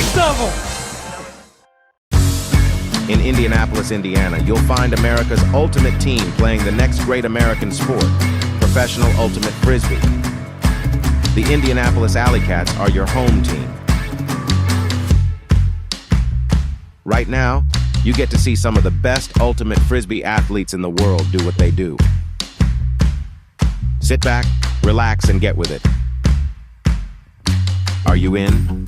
6 of them. In Indianapolis, Indiana, you'll find America's ultimate team playing the next great American sport, Professional Ultimate Frisbee. The Indianapolis AlleyCats are your home team. Right now, you get to see some of the best Ultimate Frisbee athletes in the world do what they do. Sit back, relax, and get with it. Are you in?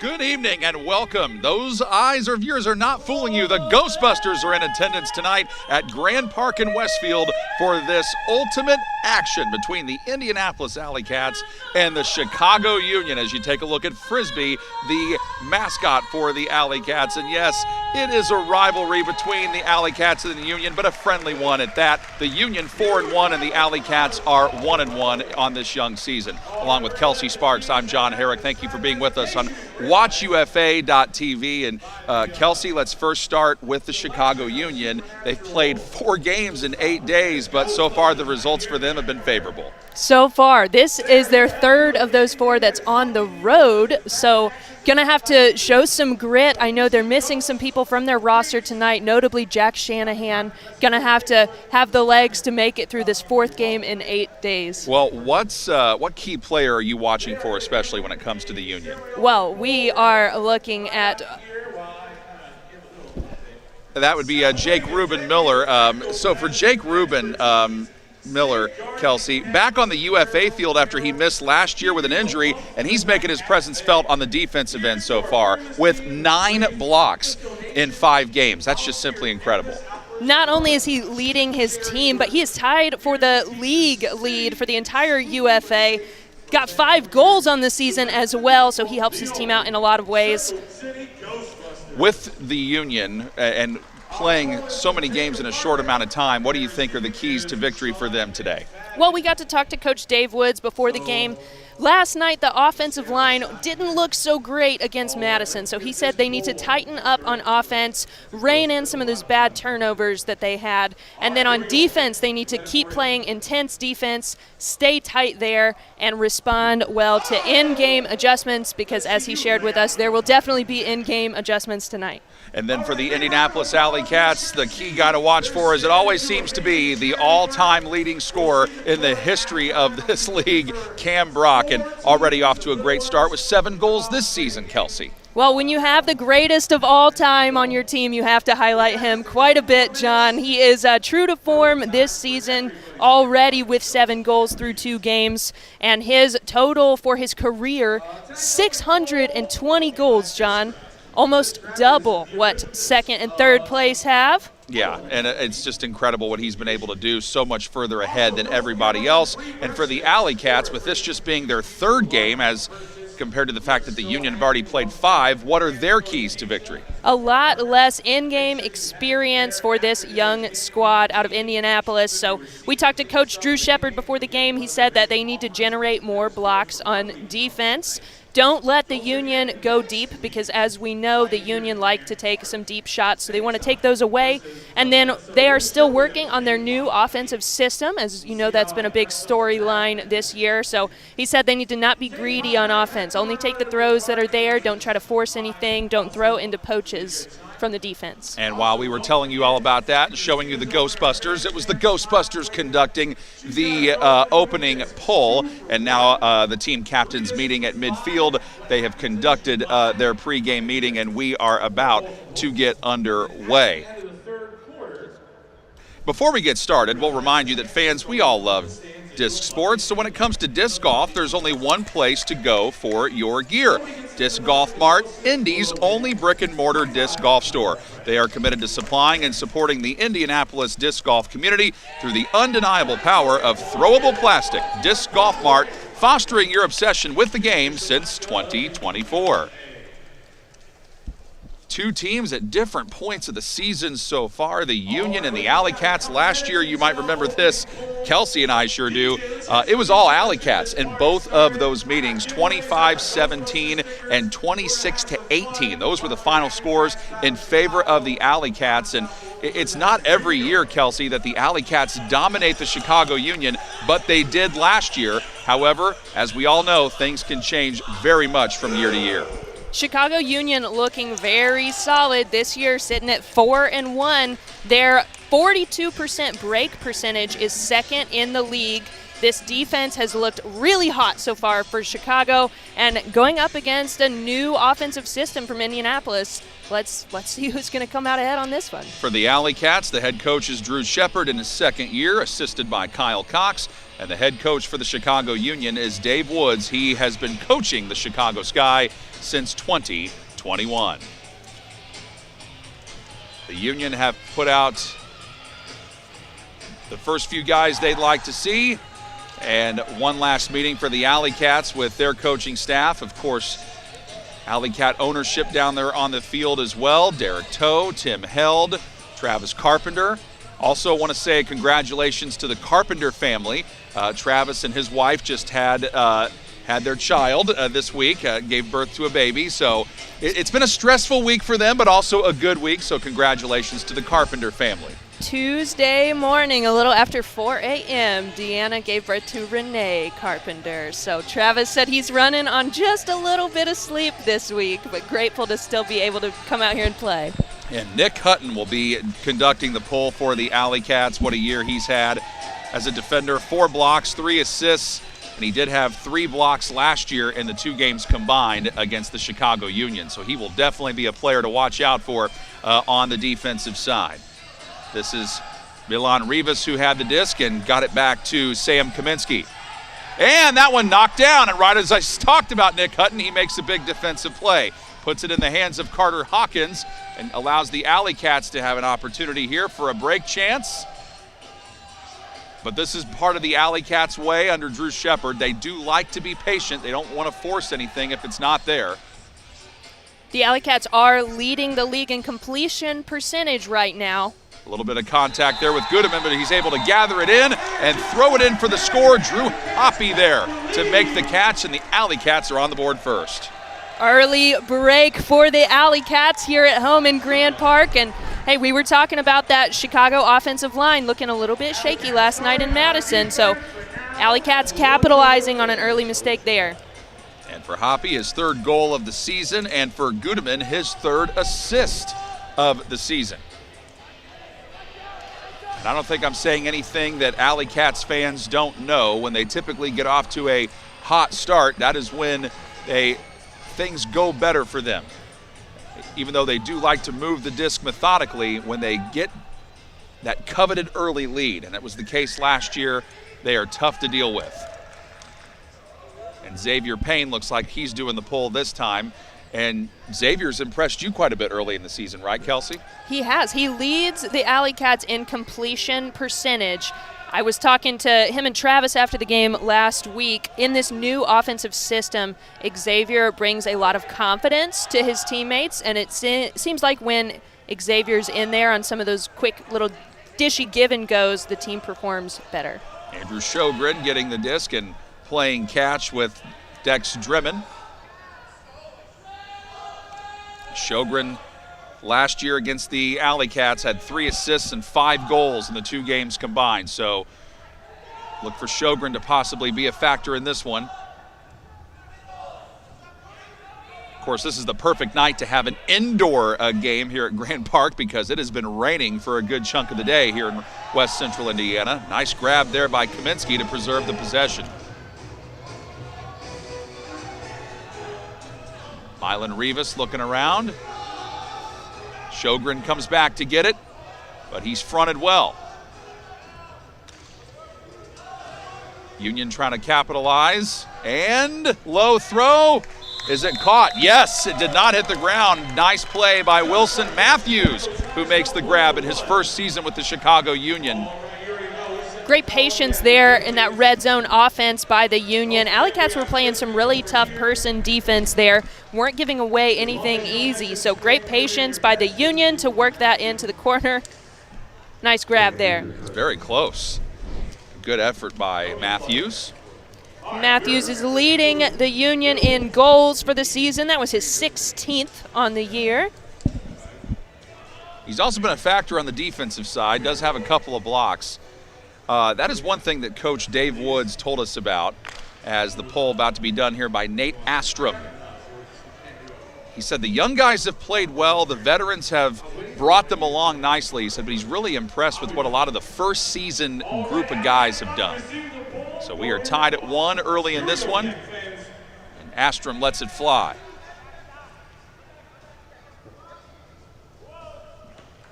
Good evening and welcome. Those eyes or viewers are not fooling you. The Ghostbusters are in attendance tonight at Grand Park in Westfield for this ultimate action between the Indianapolis AlleyCats and the Chicago Union as you take a look at Frisbee, the mascot for the AlleyCats. And yes, it is a rivalry between the AlleyCats and the Union, but a friendly one at that. The Union 4-1 and the AlleyCats are 1-1 on this young season. Along with Kelsey Sparks, I'm John Herrick. Thank you for being with us on WatchUFA.tv. And Kelsey, let's first start with the Chicago Union. They've played 4 games in 8 days, but so far the results for them have been favorable. So far, this is their third of those 4 that's on the road, so gonna have to show some grit. I know they're missing some people from their roster tonight, notably Jack Shanahan. Gonna have to have the legs to make it through this 4th game in 8 days. Well, what key player are you watching for, especially when it comes to the Union? Well, we are looking at that would be Jake Reuben Miller. So for Jake Reuben Miller, Kelsey, back on the UFA field after he missed last year with an injury, and he's making his presence felt on the defensive end so far with 9 blocks in 5 games. That's just simply incredible. Not only is he leading his team, but he is tied for the league lead for the entire UFA. Got 5 goals on the season as well, so he helps his team out in a lot of ways. With the Union and playing so many games in a short amount of time, what do you think are the keys to victory for them today? Well, we got to talk to Coach Dave Woods before the game. Last night, the offensive line didn't look so great against Madison, so he said they need to tighten up on offense, rein in some of those bad turnovers that they had, and then on defense, they need to keep playing intense defense, stay tight there, and respond well to in-game adjustments, because as he shared with us, there will definitely be in-game adjustments tonight. And then for the Indianapolis AlleyCats, the key guy to watch for, as it always seems to be, the all-time leading scorer in the history of this league, Cam Brock, and already off to a great start with 7 goals this season, Kelsey. Well, when you have the greatest of all time on your team, you have to highlight him quite a bit, John. He is true to form this season already with 7 goals through 2 games, and his total for his career, 620 goals, John. Almost double what 2nd and 3rd place have. Yeah, and it's just incredible what he's been able to do, so much further ahead than everybody else. And for the AlleyCats, with this just being their 3rd game, as compared to the fact that the Union have already played 5, what are their keys to victory? A lot less in-game experience for this young squad out of Indianapolis. So we talked to Coach Drew Shepard before the game. He said that they need to generate more blocks on defense. Don't let the Union go deep, because as we know, the Union like to take some deep shots, so they want to take those away. And then they are still working on their new offensive system. As you know, that's been a big storyline this year. So he said they need to not be greedy on offense. Only take the throws that are there. Don't try to force anything. Don't throw into poaches from the defense. And while we were telling you all about that and showing you the Ghostbusters, it was the Ghostbusters conducting the opening poll, and now the team captains meeting at midfield. They have conducted their pregame meeting, and we are about to get underway. Before we get started, we'll remind you that fans, we all love disc sports, so when it comes to disc golf, there's only one place to go for your gear. Disc Golf Mart, Indy's only brick-and-mortar disc golf store. They are committed to supplying and supporting the Indianapolis disc golf community through the undeniable power of throwable plastic. Disc Golf Mart, fostering your obsession with the game since 2024. two teams at different points of the season so far, the Union and the AlleyCats. Last year, you might remember this, Kelsey and I sure do, it was all AlleyCats in both of those meetings, 25-17 and 26-18. Those were the final scores in favor of the AlleyCats, and it's not every year, Kelsey, that the AlleyCats dominate the Chicago Union, but they did last year. However, as we all know, things can change very much from year to year. Chicago Union looking very solid this year, sitting at 4-1. Their 42% break percentage is second in the league. This defense has looked really hot so far for Chicago, and going up against a new offensive system from Indianapolis, let's see who's going to come out ahead on this one. For the AlleyCats, the head coach is Drew Shepard in his second year, assisted by Kyle Cox, and the head coach for the Chicago Union is Dave Woods. He has been coaching the Chicago Sky since 2021. The Union have put out the first few guys they'd like to see, and one last meeting for the AlleyCats with their coaching staff. Of course, AlleyCat ownership down there on the field as well. Derek Toe, Tim Held, Travis Carpenter. Also want to say congratulations to the Carpenter family. Travis and his wife just had their child this week, gave birth to a baby. So it's been a stressful week for them, but also a good week. So congratulations to the Carpenter family. Tuesday morning, a little after 4 a.m., Deanna gave birth to Renee Carpenter. So Travis said he's running on just a little bit of sleep this week, but grateful to still be able to come out here and play. And Nick Hutton will be conducting the poll for the AlleyCats. What a year he's had as a defender. 4 blocks, 3 assists, and he did have 3 blocks last year in the 2 games combined against the Chicago Union. So he will definitely be a player to watch out for on the defensive side. This is Milan Rivas who had the disc and got it back to Sam Kaminsky. And that one knocked down, and right as I talked about Nick Hutton, he makes a big defensive play. Puts it in the hands of Carter Hawkins and allows the AlleyCats to have an opportunity here for a break chance. But this is part of the AlleyCats' way under Drew Shepard. They do like to be patient. They don't want to force anything if it's not there. The AlleyCats are leading the league in completion percentage right now. A little bit of contact there with Goodeman, but he's able to gather it in and throw it in for the score. Drew Hoppy there to make the catch, and the AlleyCats are on the board first. Early break for the AlleyCats here at home in Grand Park. And, hey, we were talking about that Chicago offensive line looking a little bit shaky last night in Madison. So AlleyCats capitalizing on an early mistake there. And for Hoppy, his 3rd goal of the season, and for Goodeman, his 3rd assist of the season. And I don't think I'm saying anything that AlleyCats fans don't know. When they typically get off to a hot start, that is when things go better for them. Even though they do like to move the disc methodically, when they get that coveted early lead, and that was the case last year, they are tough to deal with. And Xavier Payne looks like he's doing the pull this time. And Xavier's impressed you quite a bit early in the season, right, Kelsey? He has. He leads the AlleyCats in completion percentage. I was talking to him and Travis after the game last week. In this new offensive system, Xavier brings a lot of confidence to his teammates, and it seems like when Xavier's in there on some of those quick little dishy give and goes, the team performs better. Andrew Sjogren getting the disc and playing catch with Dex Drimmen. Sjogren last year against the AlleyCats had 3 assists and 5 goals in the 2 games combined. So look for Sjogren to possibly be a factor in this one. Of course, this is the perfect night to have an indoor game here at Grand Park because it has been raining for a good chunk of the day here in West Central Indiana. Nice grab there by Kaminsky to preserve the possession. Milan Rivas looking around. Sjogren comes back to get it, but he's fronted well. Union trying to capitalize, and low throw. Is it caught? Yes, it did not hit the ground. Nice play by Wilson Matthews, who makes the grab in his first season with the Chicago Union. Great patience there in that red zone offense by the Union. AlleyCats were playing some really tough person defense there, weren't giving away anything easy. So great patience by the Union to work that into the corner. Nice grab there. It's very close. Good effort by Matthews. Matthews is leading the Union in goals for the season. That was his 16th on the year. He's also been a factor on the defensive side, does have a couple of blocks. That is one thing that Coach Dave Woods told us about as the poll about to be done here by Nate Astrom. He said the young guys have played well, the veterans have brought them along nicely. He said, but he's really impressed with what a lot of the first season group of guys have done. So we are tied at 1 early in this one, and Astrom lets it fly.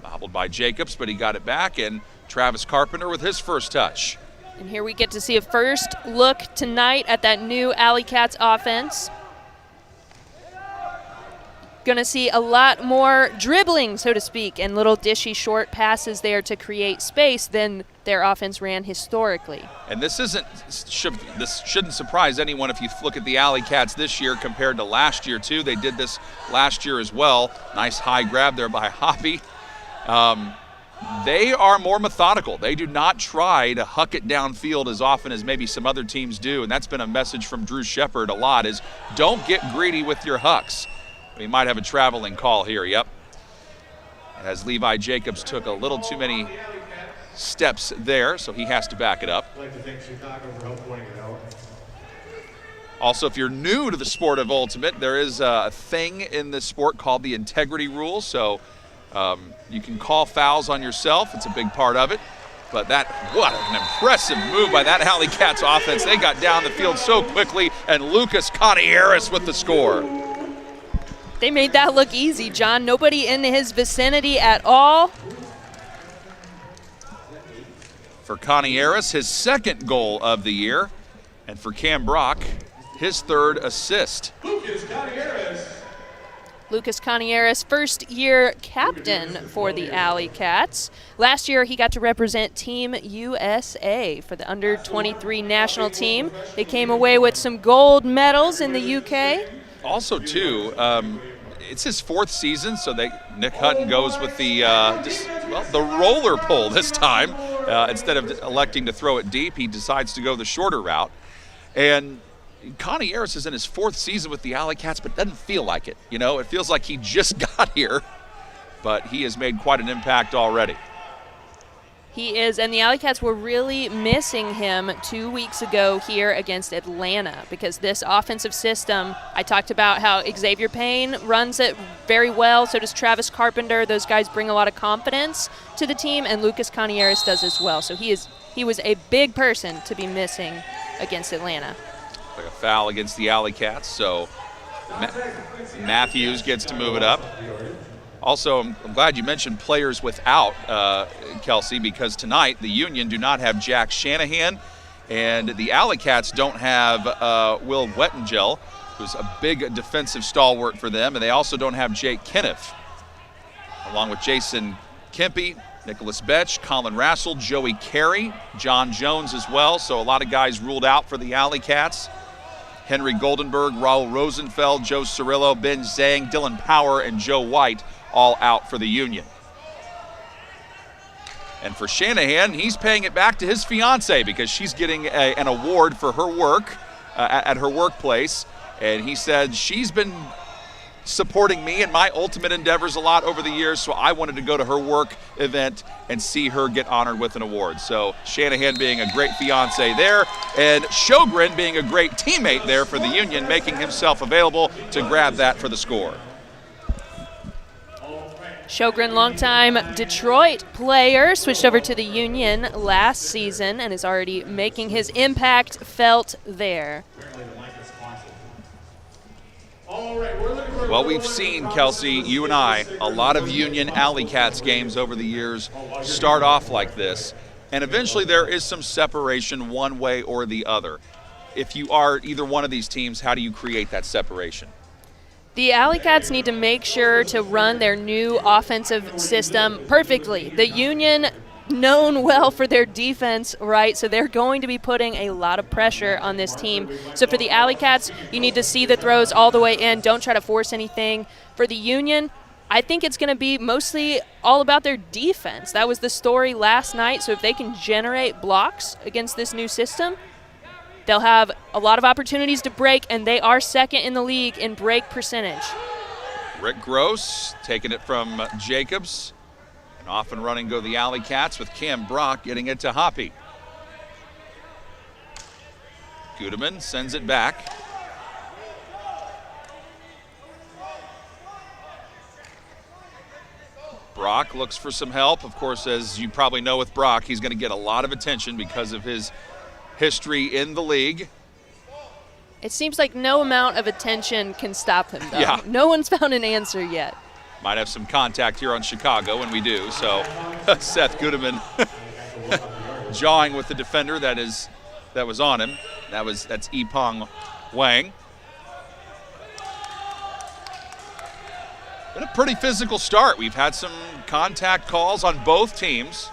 Bobbled by Jacobs, but he got it back, and Travis Carpenter with his first touch. And here we get to see a first look tonight at that new AlleyCats offense. Going to see a lot more dribbling, so to speak, and little dishy short passes there to create space than their offense ran historically. And this shouldn't surprise anyone if you look at the AlleyCats this year compared to last year too. They did this last year as well. Nice high grab there by Hoppy. They are more methodical. They do not try to huck it downfield as often as maybe some other teams do, and that's been a message from Drew Shepard a lot, is don't get greedy with your hucks. We might have a traveling call here, yep. As Levi Jacobs took a little too many steps there, so he has to back it up. I'd like to thank Chicago for help pointing it out. Also, if you're new to the sport of Ultimate, there is a thing in this sport called the integrity rule, so you can call fouls on yourself. It's a big part of it. But what an impressive move by that AlleyCats offense. They got down the field so quickly, and Lucas Contieras with the score. They made that look easy, John. Nobody in his vicinity at all. For Contieras, his second goal of the year. And for Cam Brock, his third assist. Lucas Contieras, first-year captain for the AlleyCats. Last year, he got to represent Team USA for the under-23 national team. They came away with some gold medals in the UK. Also, too, it's his fourth season, so Nick Hutton goes with the roller pole this time. Instead of electing to throw it deep, he decides to go the shorter route. And Contieras is in his fourth season with the AlleyCats, but doesn't feel like it. You know, it feels like he just got here, but he has made quite an impact already. He is, and the AlleyCats were really missing him 2 weeks ago here against Atlanta because this offensive system, I talked about how Xavier Payne runs it very well, so does Travis Carpenter. Those guys bring a lot of confidence to the team, and Lucas Contieras does as well. So he was a big person to be missing against Atlanta. Like a foul against the AlleyCats, so Matthews gets to move it up. Also, I'm glad you mentioned players without, Kelsey, because tonight the Union do not have Jack Shanahan, and the AlleyCats don't have Will Wettengel, who's a big defensive stalwart for them, and they also don't have Jake Kenneth, along with Jason Kempe, Nicholas Betch, Colin Rassel, Joey Carey, John Jones as well, so a lot of guys ruled out for the AlleyCats. Henry Goldenberg, Raul Rosenfeld, Joe Cirillo, Ben Zhang, Dylan Power, and Joe White all out for the Union. And for Shanahan, he's paying it back to his fiancée because she's getting an award for her work at her workplace. And he said she's been supporting me in my ultimate endeavors a lot over the years, so I wanted to go to her work event and see her get honored with an award. So Shanahan being a great fiance there, and Sjogren being a great teammate there for the Union, making himself available to grab that for the score. Sjogren, longtime Detroit player, switched over to the Union last season and is already making his impact felt there. Well, we've seen, Kelsey, you and I, a lot of Union AlleyCats games over the years start off like this, and eventually there is some separation one way or the other. If you are either one of these teams, how do you create that separation? The AlleyCats need to make sure to run their new offensive system perfectly. The Union known well for their defense, right? So they're going to be putting a lot of pressure on this team. So for the AlleyCats, you need to see the throws all the way in. Don't try to force anything. For the Union, I think it's going to be mostly all about their defense. That was the story last night. So if they can generate blocks against this new system, they'll have a lot of opportunities to break, and they are second in the league in break percentage. Rick Gross taking it from Jacobs. And off and running go the AlleyCats with Cam Brock getting it to Hoppy. Gudeman sends it back. Brock looks for some help. Of course, as you probably know with Brock, he's going to get a lot of attention because of his history in the league. It seems like no amount of attention can stop him, though. Yeah. No one's found an answer yet. Might have some contact here on Chicago, and we do. So Seth Gudeman jawing with the defender that was on him. That's Ipong Wang. Been a pretty physical start. We've had some contact calls on both teams.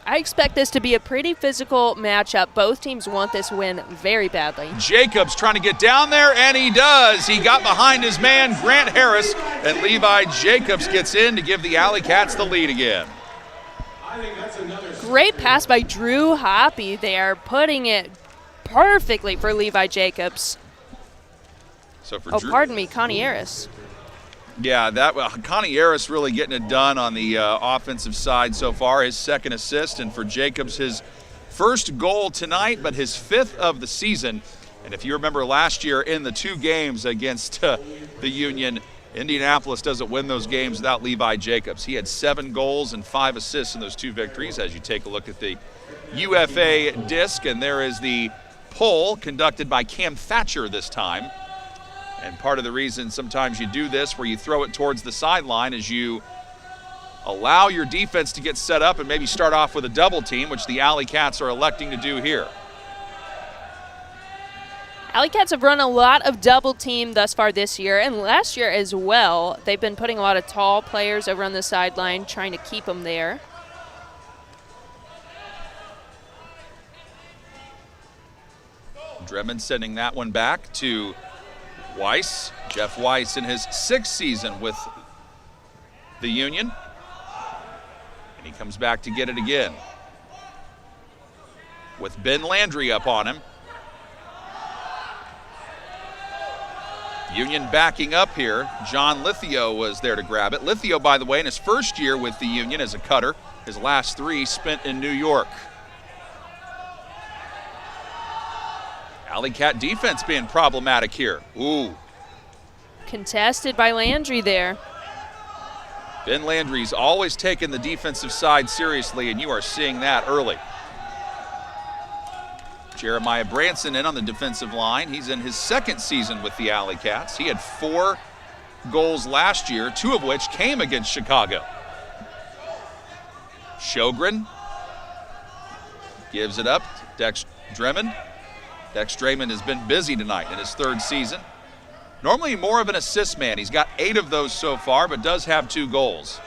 I expect this to be a pretty physical matchup. Both teams want this win very badly. Jacobs trying to get down there, and he does. He got behind his man, Grant Harris, and Levi Jacobs gets in to give the AlleyCats the lead again. Great pass by Drew Hoppy there, putting it perfectly for Levi Jacobs. So for Connie Harris. Yeah, Connie Harris really getting it done on the offensive side so far. His second assist, and for Jacobs, his first goal tonight, but his fifth of the season. And if you remember last year in the two games against the Union, Indianapolis doesn't win those games without Levi Jacobs. He had 7 goals and 5 assists in those 2 victories. As you take a look at the UFA disc, and there is the poll conducted by Cam Thatcher this time. And part of the reason sometimes you do this, where you throw it towards the sideline, is you allow your defense to get set up and maybe start off with a double team, which the AlleyCats are electing to do here. AlleyCats have run a lot of double team thus far this year, and last year as well. They've been putting a lot of tall players over on the sideline, trying to keep them there. Drummond sending that one back to Weiss. Jeff Weiss in his 6th season with the Union. And he comes back to get it again. With Ben Landry up on him. Union backing up here. John Lithio was there to grab it. Lithio, by the way, in his first year with the Union as a cutter. His last 3 spent in New York. AlleyCat defense being problematic here. Ooh. Contested by Landry there. Ben Landry's always taken the defensive side seriously, and you are seeing that early. Jeremiah Branson in on the defensive line. He's in his 2nd season with the AlleyCats. He had 4 goals last year, 2 of which came against Chicago. Sjogren gives it up to Dex Drummond. Dex Drummond has been busy tonight in his 3rd season. Normally more of an assist man. He's got 8 of those so far, but does have 2 goals.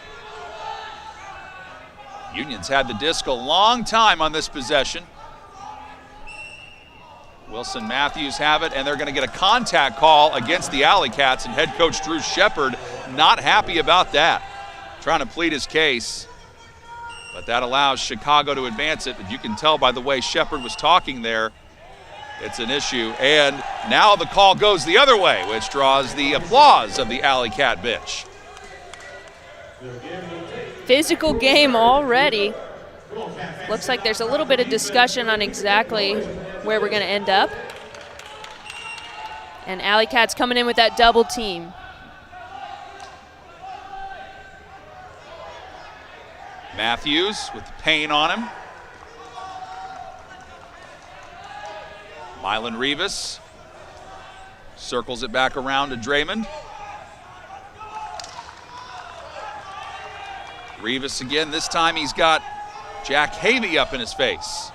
Union's had the disc a long time on this possession. Wilson Matthews have it, and they're going to get a contact call against the AlleyCats, and head coach Drew Shepard not happy about that. Trying to plead his case, but that allows Chicago to advance it. But you can tell by the way Shepard was talking there, it's an issue. And now the call goes the other way, which draws the applause of the AlleyCat bench. Physical game already. Looks like there's a little bit of discussion on exactly where we're going to end up. And AlleyCats coming in with that double team. Matthews with the pain on him. Mylan Rivas circles it back around to Draymond. Rivas again. This time he's got Jack Havey up in his face.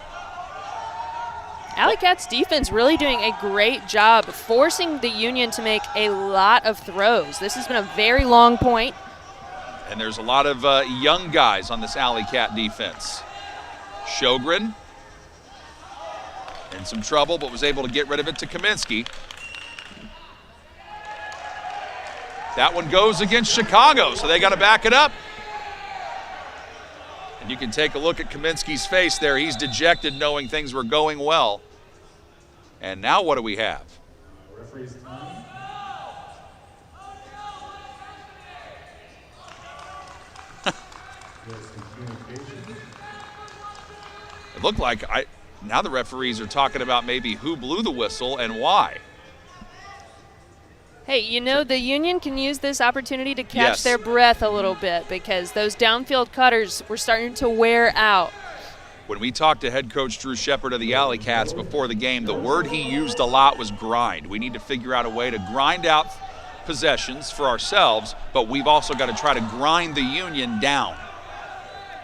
AlleyCats defense really doing a great job forcing the Union to make a lot of throws. This has been a very long point. And there's a lot of young guys on this AlleyCat defense. Sjogren in some trouble, but was able to get rid of it to Kaminsky. That one goes against Chicago, so they got to back it up. And you can take a look at Kaminsky's face there. He's dejected knowing things were going well. And now what do we have? Referee's time. It looked like now the referees are talking about maybe who blew the whistle and why. Hey, you know, the Union can use this opportunity to catch Yes. their breath a little bit because those downfield cutters were starting to wear out. When we talked to head coach Drew Shepard of the AlleyCats before the game, the word he used a lot was grind. We need to figure out a way to grind out possessions for ourselves, but we've also got to try to grind the Union down.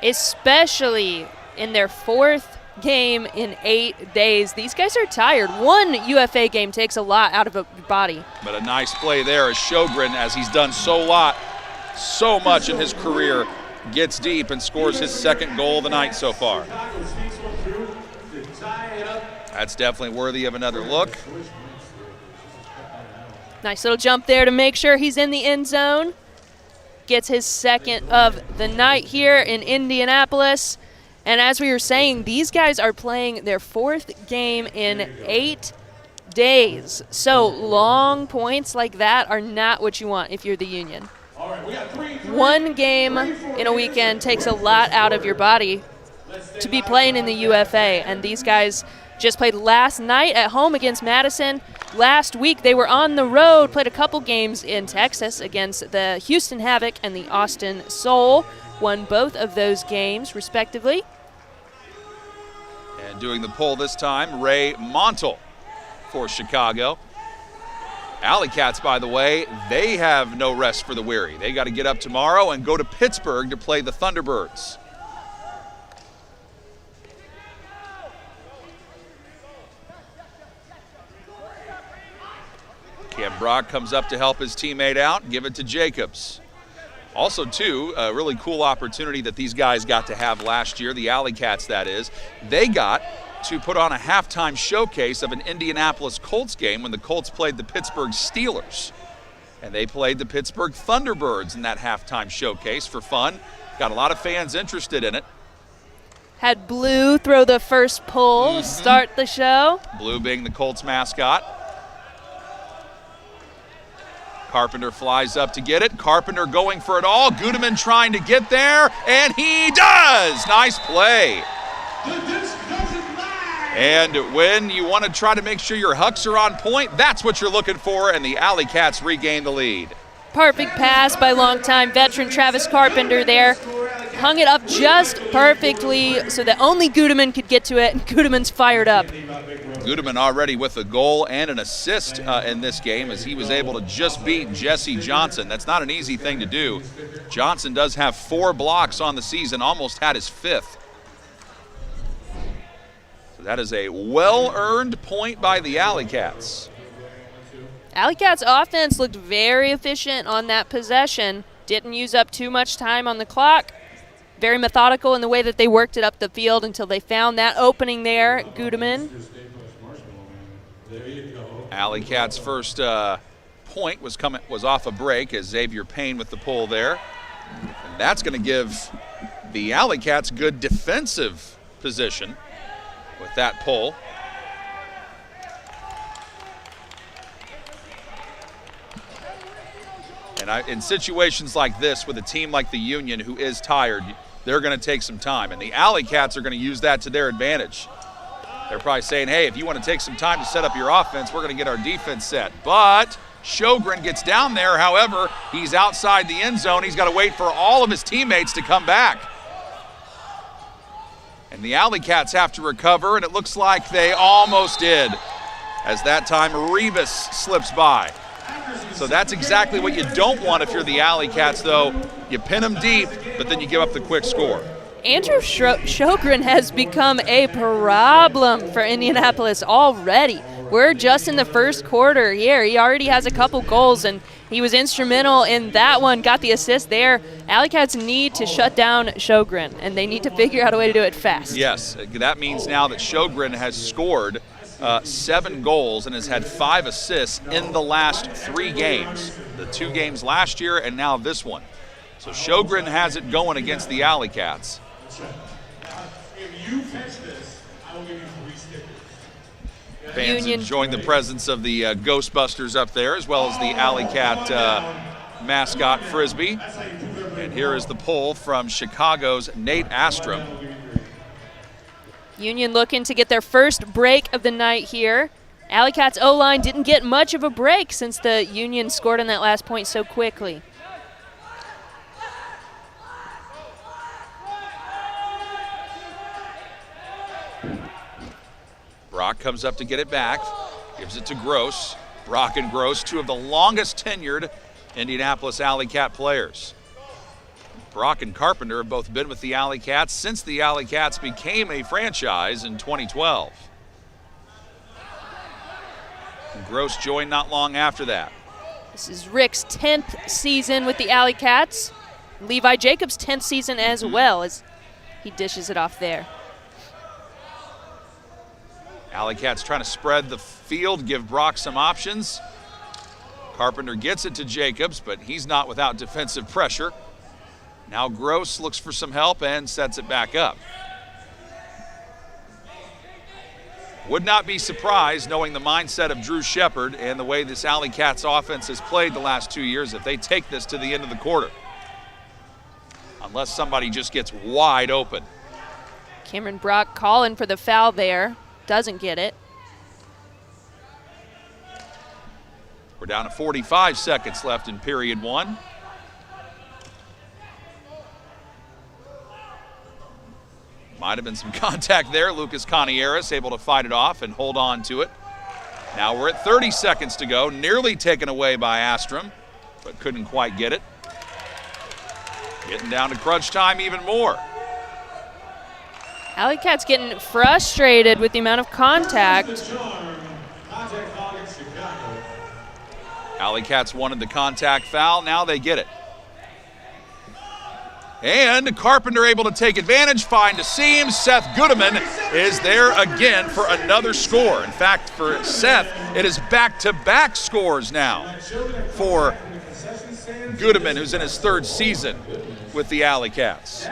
Especially in their fourth game in 8 days. These guys are tired. One UFA game takes a lot out of a body. But a nice play there as Sjogren, as he's done so much in his career, gets deep and scores his second goal of the night so far. That's definitely worthy of another look. Nice little jump there to make sure he's in the end zone. Gets his second of the night here in Indianapolis. And as we were saying, these guys are playing their fourth game in 8 days. So long points like that are not what you want if you're the Union. One game in a weekend takes a lot out of your body to be playing in the UFA. And these guys just played last night at home against Madison. Last week they were on the road, played a couple games in Texas against the Houston Havoc and the Austin Soul. Won both of those games, respectively. And doing the pull this time, Ray Montel for Chicago. AlleyCats, by the way, they have no rest for the weary. They got to get up tomorrow and go to Pittsburgh to play the Thunderbirds. Cam Brock comes up to help his teammate out, give it to Jacobs. Also, too, a really cool opportunity that these guys got to have last year, the AlleyCats that is. They got to put on a halftime showcase of an Indianapolis Colts game when the Colts played the Pittsburgh Steelers. And they played the Pittsburgh Thunderbirds in that halftime showcase for fun. Got a lot of fans interested in it. Had Blue throw the first pull to start the show. Blue being the Colts mascot. Carpenter flies up to get it. Carpenter going for it all. Gudeman trying to get there, and he does! Nice play. And when you want to try to make sure your hucks are on point, that's what you're looking for, and the AlleyCats regain the lead. Perfect pass by longtime veteran Travis Carpenter there. Hung it up just perfectly so that only Gudeman could get to it, and Gudeman's fired up. Gudeman already with a goal and an assist in this game as he was able to just beat Jesse Johnson. That's not an easy thing to do. Johnson does have 4 blocks on the season, almost had his 5th. So that is a well-earned point by the AlleyCats. AlleyCats offense looked very efficient on that possession. Didn't use up too much time on the clock. Very methodical in the way that they worked it up the field until they found that opening there, Gudeman. AlleyCats' first point was off a break as Xavier Payne with the pull there. And that's going to give the AlleyCats good defensive position with that pull. And in situations like this with a team like the Union who is tired, they're going to take some time. And the AlleyCats are going to use that to their advantage. They're probably saying, hey, if you want to take some time to set up your offense, we're going to get our defense set. But Sjogren gets down there. However, he's outside the end zone. He's got to wait for all of his teammates to come back. And the AlleyCats have to recover, and it looks like they almost did, as that time Rebus slips by. So that's exactly what you don't want if you're the AlleyCats, though. You pin them deep, but then you give up the quick score. Andrew Sjogren has become a problem for Indianapolis already. We're just in the first quarter here. He already has a couple goals, and He was instrumental in that one, got the assist there. AlleyCats need to shut down Sjogren, and they need to figure out a way to do it fast. Yes, that means now that Sjogren has scored 7 goals and has had 5 assists in the last 3 games. The 2 games last year and now this one. So Sjogren has it going against the AlleyCats. If you catch this, I will give you 3 stickers. Fans enjoying the presence of the Ghostbusters up there, as well as the AlleyCat mascot Frisbee. And here is the pull from Chicago's Nate Astrom. Union looking to get their first break of the night here. AlleyCats O-line didn't get much of a break since the Union scored on that last point so quickly. Brock comes up to get it back, gives it to Gross. Brock and Gross, 2 of the longest tenured Indianapolis AlleyCat players. Brock and Carpenter have both been with the AlleyCats since the AlleyCats became a franchise in 2012. And Gross joined not long after that. This is Rick's 10th season with the AlleyCats. Levi Jacobs' 10th season as well, as he dishes it off there. AlleyCats trying to spread the field, give Brock some options. Carpenter gets it to Jacobs, but he's not without defensive pressure. Now Gross looks for some help and sets it back up. Would not be surprised, knowing the mindset of Drew Shepard and the way this AlleyCats offense has played the last 2 years, if they take this to the end of the quarter. Unless somebody just gets wide open. Cameron Brock calling for the foul there. Doesn't get it. We're down to 45 seconds left in period 1. Might have been some contact there. Lucas Conieris able to fight it off and hold on to it. Now we're at 30 seconds to go, nearly taken away by Astrom, but couldn't quite get it. Getting down to crunch time even more. AlleyCats getting frustrated with the amount of contact. AlleyCats wanted the contact foul, now they get it. And Carpenter able to take advantage, find a seam. Seth Goodeman is there again for another score. In fact, for Seth, it is back-to-back scores now for Goodeman, who's in his 3rd season with the AlleyCats.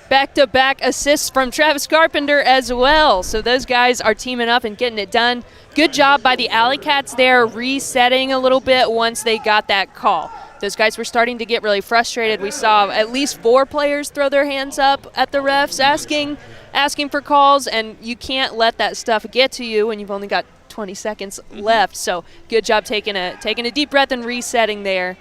Back-to-back assists from Travis Carpenter as well. So those guys are teaming up and getting it done. Good job by the AlleyCats there, resetting a little bit once they got that call. Those guys were starting to get really frustrated. We saw at least 4 players throw their hands up at the refs asking for calls, and you can't let that stuff get to you when you've only got 20 seconds left. So good job taking a deep breath and resetting there.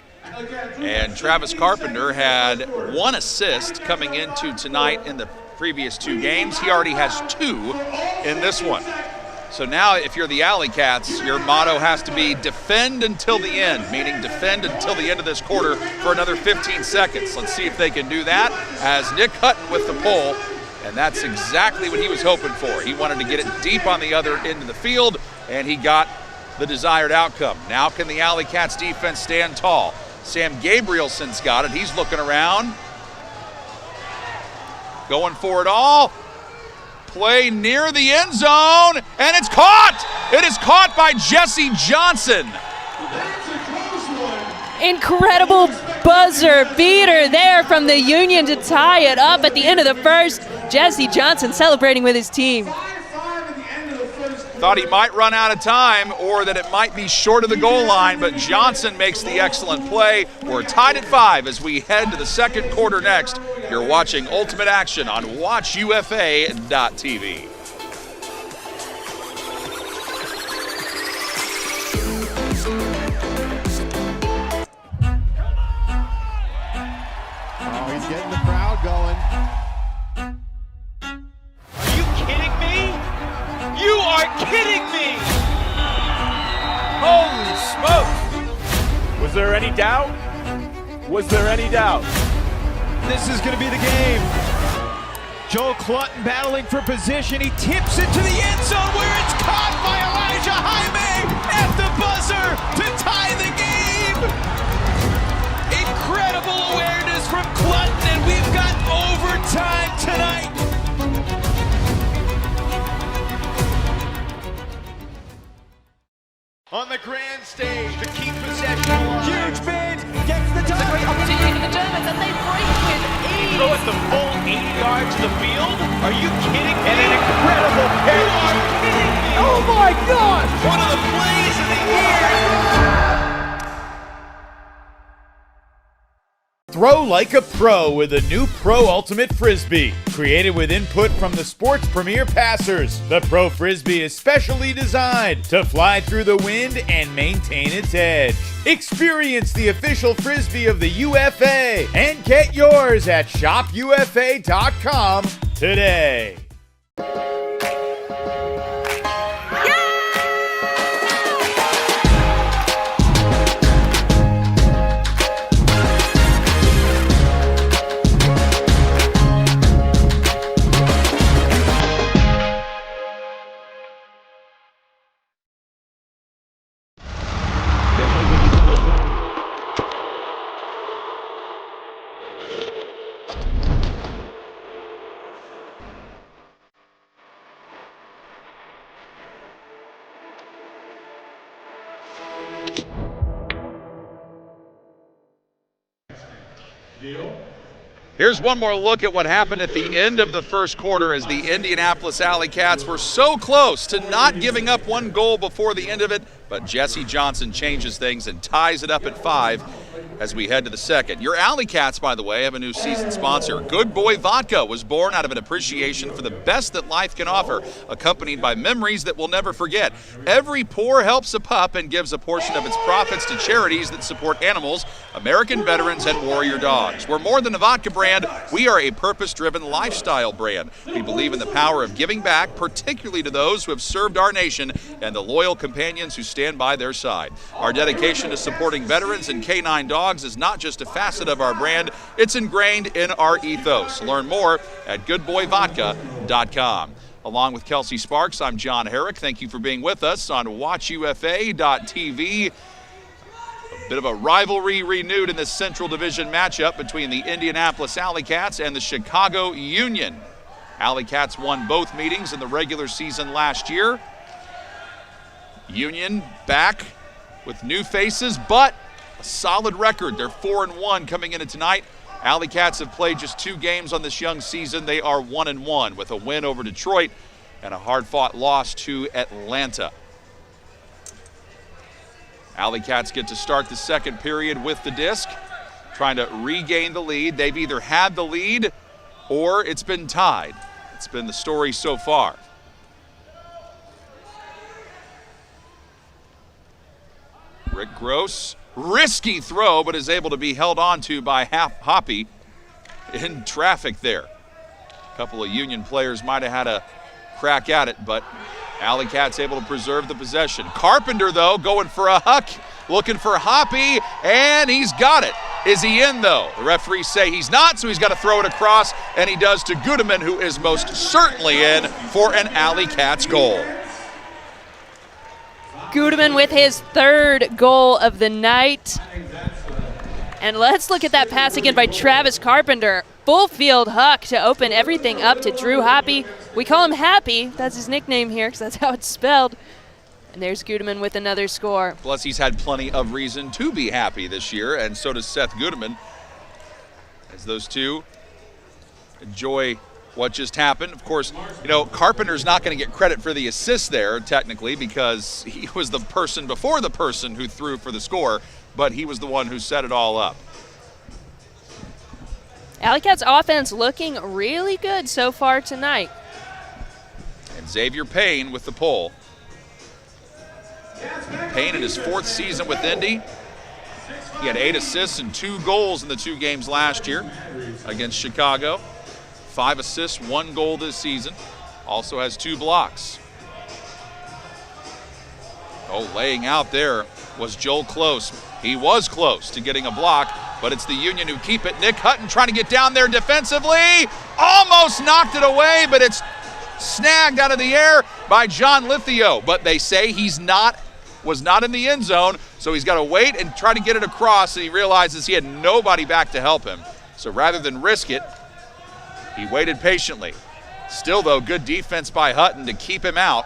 And Travis Carpenter had 1 assist coming into tonight in the previous 2 games. He already has 2 in this one. So now if you're the AlleyCats, your motto has to be defend until the end, meaning defend until the end of this quarter for another 15 seconds. Let's see if they can do that as Nick Hutton with the pull, and that's exactly what he was hoping for. He wanted to get it deep on the other end of the field, and he got the desired outcome. Now can the AlleyCats defense stand tall? Sam Gabrielson's got it. He's looking around. Going for it all. Play near the end zone, and it's caught! It is caught by Jesse Johnson. Incredible buzzer beater there from the Union to tie it up at the end of the first. Jesse Johnson celebrating with his team. Thought he might run out of time or that it might be short of the goal line, but Johnson makes the excellent play. We're tied at 5 as we head to the second quarter next. You're watching Ultimate Action on WatchUFA.tv. Oh, he's getting the crowd going. Are you kidding me? You are kidding me! Holy smokes! Was there any doubt? Was there any doubt? This is going to be the game. Joel Clutton battling for position. He tips it to the end zone where it's caught by Elijah Jaime at the buzzer to tie the game. On the grand stage to keep possession alive. Huge bid, gets the It's a great touch. opportunity for the Germans as they break with ease. Throw it the full 80 yards to the field? Are you kidding me? And an incredible You catch. are kidding me! Oh my God! One of the plays of the year! Throw like a pro with a new Pro Ultimate Frisbee. Created with input from the sport's premier passers, the Pro Frisbee is specially designed to fly through the wind and maintain its edge. Experience the official Frisbee of the UFA and get yours at shopufa.com today. Here's one more look at what happened at the end of the first quarter as the Indianapolis AlleyCats were so close to not giving up one goal before the end of it, but Jesse Johnson changes things and ties it up at 5 as we head to the second. Your AlleyCats, by the way, have a new season sponsor. Good Boy Vodka was born out of an appreciation for the best that life can offer, accompanied by memories that we'll never forget. Every pour helps a pup and gives a portion of its profits to charities that support animals, American veterans, and warrior dogs. We're more than a vodka brand. We are a purpose-driven lifestyle brand. We believe in the power of giving back, particularly to those who have served our nation and the loyal companions who stand by their side. Our dedication to supporting veterans and canine dogs is not just a facet of our brand, it's ingrained in our ethos. Learn more at goodboyvodka.com. Along with Kelsey Sparks, I'm John Herrick. Thank you for being with us on WatchUFA.tv. A bit of a rivalry renewed in this Central Division matchup between the Indianapolis AlleyCats and the Chicago Union. AlleyCats won both meetings in the regular season last year. Union back with new faces, but a solid record. They're 4-1 coming into tonight. AlleyCats have played just 2 games on this young season. They are 1-1 with a win over Detroit and a hard-fought loss to Atlanta. AlleyCats get to start the second period with the disc, trying to regain the lead. They've either had the lead or it's been tied. It's been the story so far. Rick Gross, risky throw, but is able to be held on to by Hoppy in traffic there. A couple of Union players might have had a crack at it, but AlleyCats able to preserve the possession. Carpenter, though, going for a huck, looking for Hoppy, and he's got it. Is he in, though? The referees say he's not, so he's got to throw it across, and he does to Goodeman, who is most certainly in for an AlleyCats goal. Goodeman with his 3rd goal of the night. And let's look at that pass again by Travis Carpenter. Full field huck to open everything up to Drew Hoppy. We call him Happy. That's his nickname here because that's how it's spelled. And there's Goodeman with another score. Plus, he's had plenty of reason to be happy this year, and so does Seth Goodeman, as those two enjoy what just happened. Of course, you know, Carpenter's not going to get credit for the assist there, technically, because he was the person before the person who threw for the score, but he was the one who set it all up. AlleyCats offense looking really good so far tonight. And Xavier Payne with the pull. Payne in his 4th season with Indy. He had 8 assists and 2 goals in the 2 games last year against Chicago. 5 assists, 1 goal this season. Also has 2 blocks. Oh, laying out there was Joel Close. He was close to getting a block, but it's the Union who keep it. Nick Hutton trying to get down there defensively. Almost knocked it away, but it's snagged out of the air by John Lithio. But they say was not in the end zone, so he's got to wait and try to get it across, and he realizes he had nobody back to help him. So rather than risk it, he waited patiently. Still, though, good defense by Hutton to keep him out.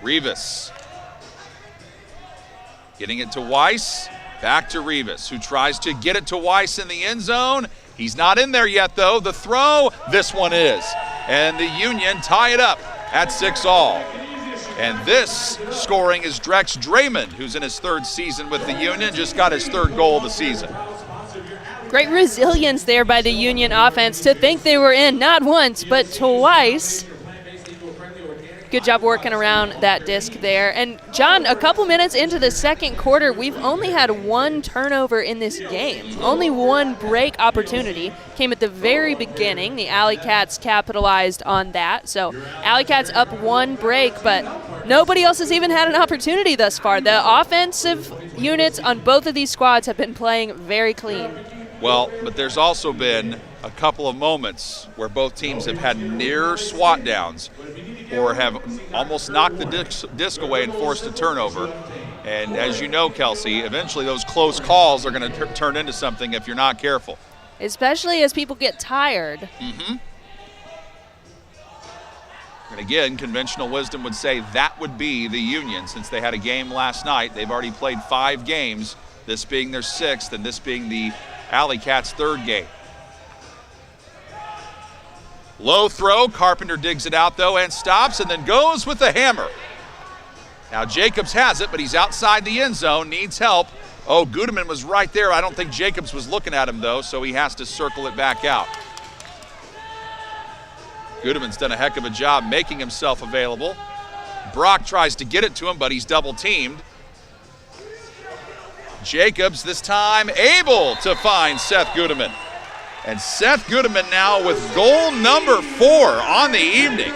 Rivas. Getting it to Weiss. Back to Rivas, who tries to get it to Weiss in the end zone. He's not in there yet, though. The throw, this one is. And the Union tie it up at 6-all. And this scoring is Drex Draymond, who's in his 3rd season with the Union, just got his 3rd goal of the season. Great resilience there by the Union offense to think they were in not once, but twice. Good job working around that disc there. And, John, a couple minutes into the second quarter, we've only had 1 turnover in this game. Only 1 break opportunity came at the very beginning. The AlleyCats capitalized on that. So AlleyCats up 1 break, but nobody else has even had an opportunity thus far. The offensive units on both of these squads have been playing very clean. Well, but there's also been a couple of moments where both teams have had near swat downs or have almost knocked the disc away and forced a turnover. And as you know, Kelsey, eventually those close calls are going to turn into something if you're not careful. Especially as people get tired. Mm-hmm. And again, conventional wisdom would say that would be the Union, since they had a game last night. They've already played 5 games, this being their 6th and this being the AlleyCats' 3rd game. Low throw, Carpenter digs it out though and stops and then goes with the hammer. Now Jacobs has it, but he's outside the end zone, needs help. Oh, Gudeman was right there. I don't think Jacobs was looking at him though, so he has to circle it back out. Gudeman's done a heck of a job making himself available. Brock tries to get it to him, but he's double teamed. Jacobs this time able to find Seth Gudeman. And Seth Gudeman now with goal number 4 on the evening.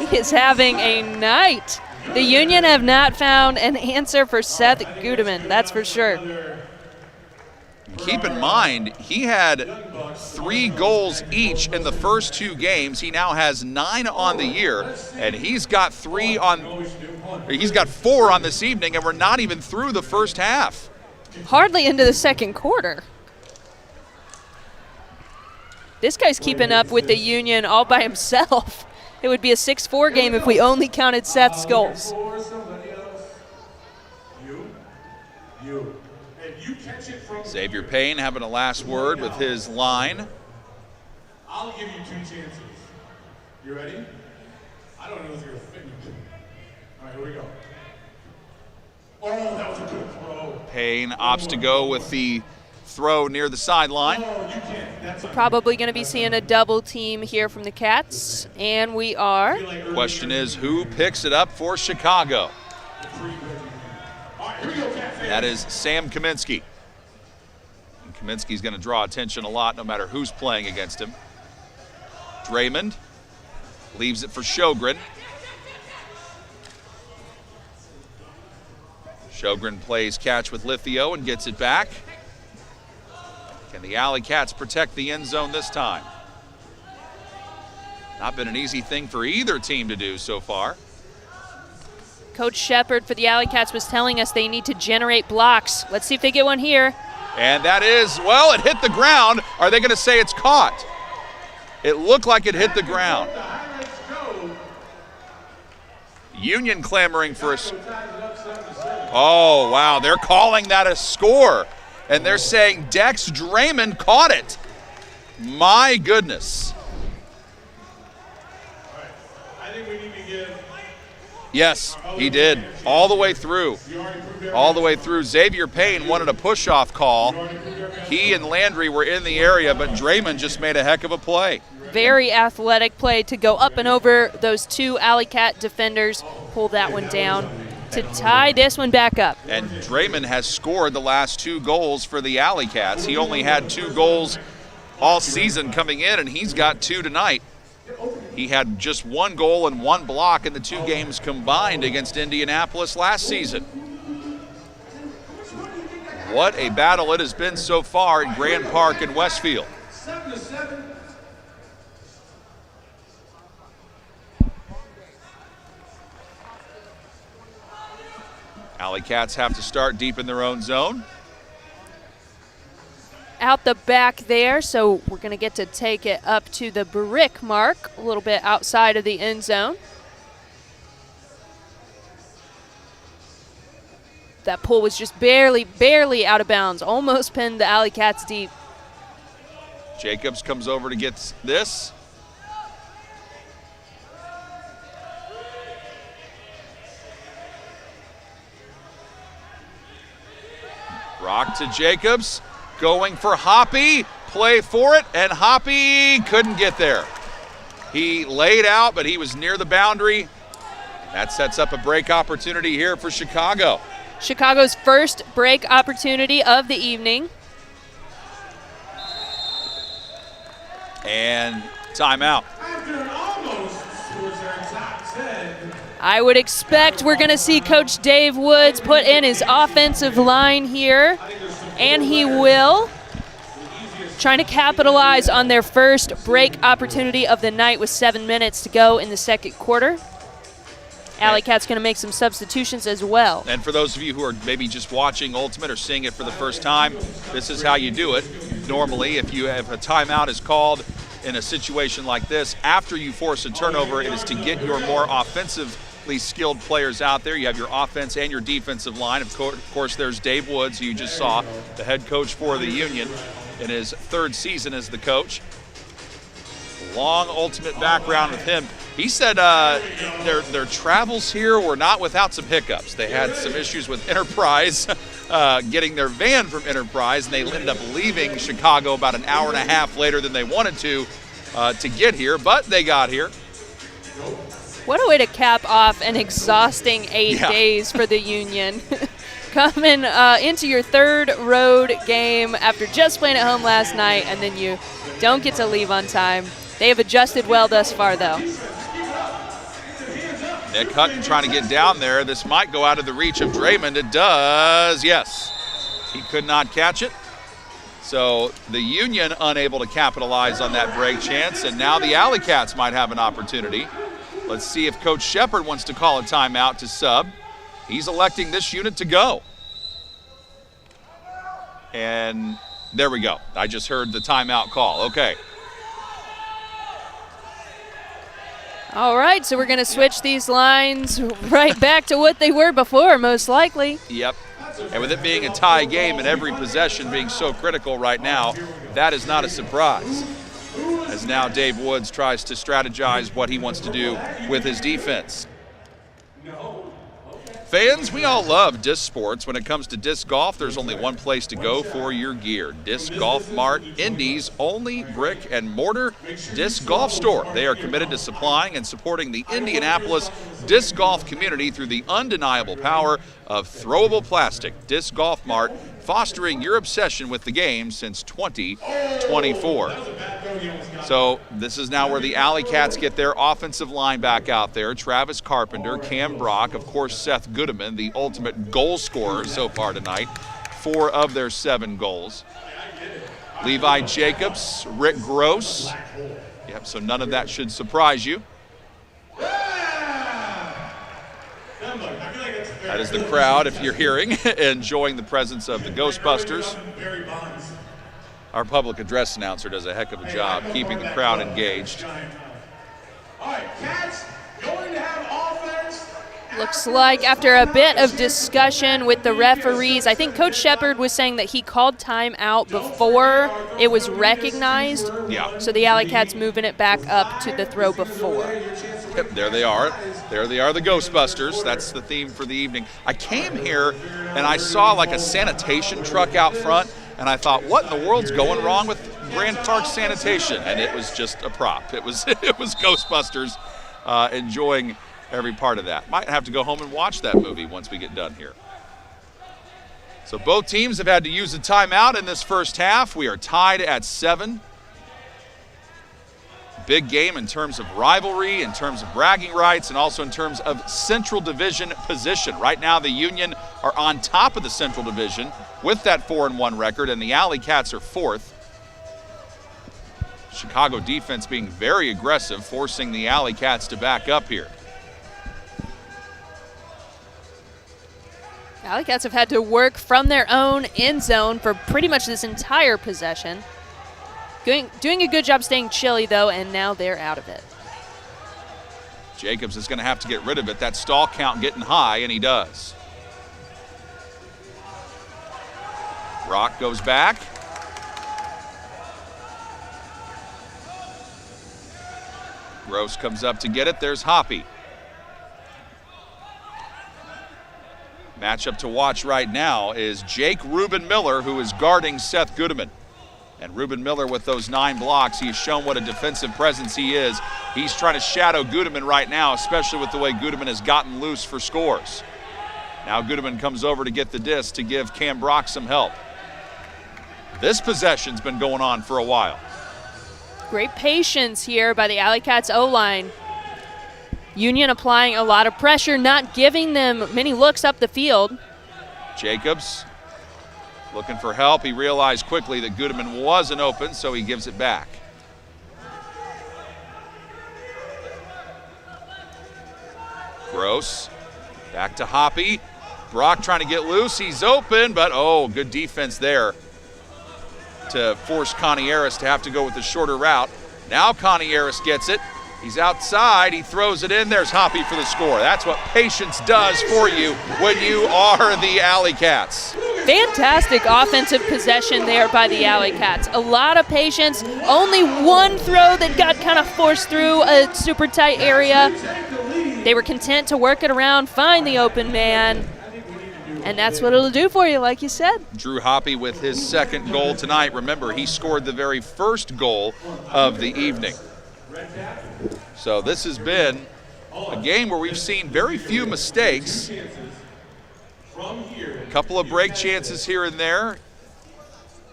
He is having a night. The Union have not found an answer for Seth Gudeman, that's for sure. Keep in mind, he had 3 goals each in the first 2 games. He now has 9 on the year, and he's got 4 on this evening, and we're not even through the first half. Hardly into the second quarter. This guy's keeping up with the Union all by himself. It would be a 6-4 game if we only counted Seth's goals. Xavier Payne having a last word with his line. I'll give you 2 chances. You ready? I don't know if you're a fit. All right, here we go. Oh, that was a good throw. Payne opts to go with the throw near the sideline. Probably going to be seeing a double team here from the Cats, and we are. Question is, who picks it up for Chicago? That is Sam Kaminsky. And Kaminsky's going to draw attention a lot no matter who's playing against him. Draymond leaves it for Sjogren. Sjogren plays catch with Lithio and gets it back. Can the AlleyCats protect the end zone this time? Not been an easy thing for either team to do so far. Coach Shepard for the AlleyCats was telling us they need to generate blocks. Let's see if they get one here. And that is, well, it hit the ground. Are they going to say it's caught? It looked like it hit the ground. Union clamoring for a... Oh, wow, they're calling that a score. And they're saying Dex Draymond caught it. My goodness. Yes, he did. All the way through. All the way through. Xavier Payne wanted a push-off call. He and Landry were in the area, but Draymond just made a heck of a play. Very athletic play to go up and over those 2 AlleyCat defenders. Pull that one down to tie this one back up. And Draymond has scored the last 2 goals for the AlleyCats. He only had 2 goals all season coming in, and he's got 2 tonight. He had just 1 goal and 1 block in the 2 games combined against Indianapolis last season. What a battle it has been so far at Grand Park in Westfield. 7-7. AlleyCats have to start deep in their own zone. Out the back there, so we're going to get to take it up to the brick mark, a little bit outside of the end zone. that pull was just barely out of bounds. Almost pinned the AlleyCats deep. Jacobs comes over to get this. Rock to Jacobs, going for Hoppy, play for it, and Hoppy couldn't get there. He laid out, but he was near the boundary. That sets up a break opportunity here for Chicago. Chicago's first break opportunity of the evening. And timeout. I would expect we're going to see Coach Dave Woods put in his offensive line here, and he will. Trying to capitalize on their first break opportunity of the night with 7 minutes to go in the second quarter. AlleyCats going to make some substitutions as well. And for those of you who are maybe just watching Ultimate or seeing it for the first time, this is how you do it. Normally, if you have a timeout is called in a situation like this, after you force a turnover, it is to get your more offensively skilled players out there. You have your offense and your defensive line. Of course, there's Dave Woods, who you just saw, the head coach for the Union in his third season as the coach. Long Ultimate background with him. He said their travels here were not without some hiccups. They had some issues with Enterprise, getting their van from Enterprise, and they ended up leaving Chicago about an hour and a half later than they wanted to get here, but they got here. What a way to cap off an exhausting 8 days for the Union. Coming into your third road game after just playing at home last night, and then you don't get to leave on time. They have adjusted well thus far, though. Nick Hutton trying to get down there. This might go out of the reach of Draymond. It does, yes. He could not catch it. So the Union unable to capitalize on that break chance, and now the AlleyCats might have an opportunity. Let's see if Coach Shepard wants to call a timeout to sub. He's electing this unit to go. And there we go. I just heard the timeout call. Okay. All right, so we're going to switch these lines right back to what they were before, most likely. Yep. And with it being a tie game and every possession being so critical right now, that is not a surprise. As now Dave Woods tries to strategize what he wants to do with his defense. Fans, we all love disc sports. When it comes to disc golf, there's only one place to go for your gear. Disc Golf Mart, Indy's only brick and mortar disc golf store. They are committed to supplying and supporting the Indianapolis disc golf community through the undeniable power of throwable plastic. Disc Golf Mart, fostering your obsession with the game since 2024. So this is now where the AlleyCats get their offensive line back out there. Travis Carpenter, Cam Brock, of course Seth Goodman, the ultimate goal scorer so far tonight. 4 of their 7 goals. Levi Jacobs, Rick Gross. Yep, so none of that should surprise you. That is the crowd, if you're hearing, enjoying the presence of the Ghostbusters. Our public address announcer does a heck of a job keeping the crowd engaged. All right, Cats going to have offense. Looks like after a bit of discussion with the referees, I think Coach Shepard was saying that he called timeout before it was recognized. Yeah. So the AlleyCats moving it back up to the throw before. Yep, there they are. There they are, the Ghostbusters. That's the theme for the evening. I came here and I saw like a sanitation truck out front, and I thought, what in the world's going wrong with Grand Park Sanitation? And it was just a prop. It was Ghostbusters enjoying every part of that. Might have to go home and watch that movie once we get done here. So both teams have had to use a timeout in this first half. We are tied at 7. Big game in terms of rivalry, in terms of bragging rights, and also in terms of Central Division position. Right now the Union are on top of the Central Division with that 4-1 record, and the AlleyCats are 4th. Chicago defense being very aggressive, forcing the AlleyCats to back up here. AlleyCats have had to work from their own end zone for pretty much this entire possession. Doing a good job staying chilly, though, and now they're out of it. Jacobs is going to have to get rid of it. That stall count getting high, and he does. Brock goes back. Gross comes up to get it. There's Hoppy. Matchup to watch right now is Jake Reuben Miller, who is guarding Seth Goodeman. And Reuben Miller, with those 9 blocks, he has shown what a defensive presence he is. He's trying to shadow Goodeman right now, especially with the way Goodeman has gotten loose for scores. Now Goodeman comes over to get the disc to give Cam Brock some help. This possession's been going on for a while. Great patience here by the AlleyCats O-line. Union applying a lot of pressure, not giving them many looks up the field. Jacobs looking for help. He realized quickly that Goodeman wasn't open, so he gives it back. Gross. Back to Hoppy. Brock trying to get loose. He's open, but oh, good defense there to force Connieris to have to go with the shorter route. Now Connieris gets it. He's outside. He throws it in. There's Hoppy for the score. That's what patience does for you when you are the AlleyCats. Fantastic offensive possession there by the AlleyCats. A lot of patience. Only one throw that got kind of forced through a super tight area. They were content to work it around, find the open man, and that's what it'll do for you, like you said. Drew Hoppy with his second goal tonight. Remember, he scored the very first goal of the evening. So this has been a game where we've seen very few mistakes. A couple of break chances here and there.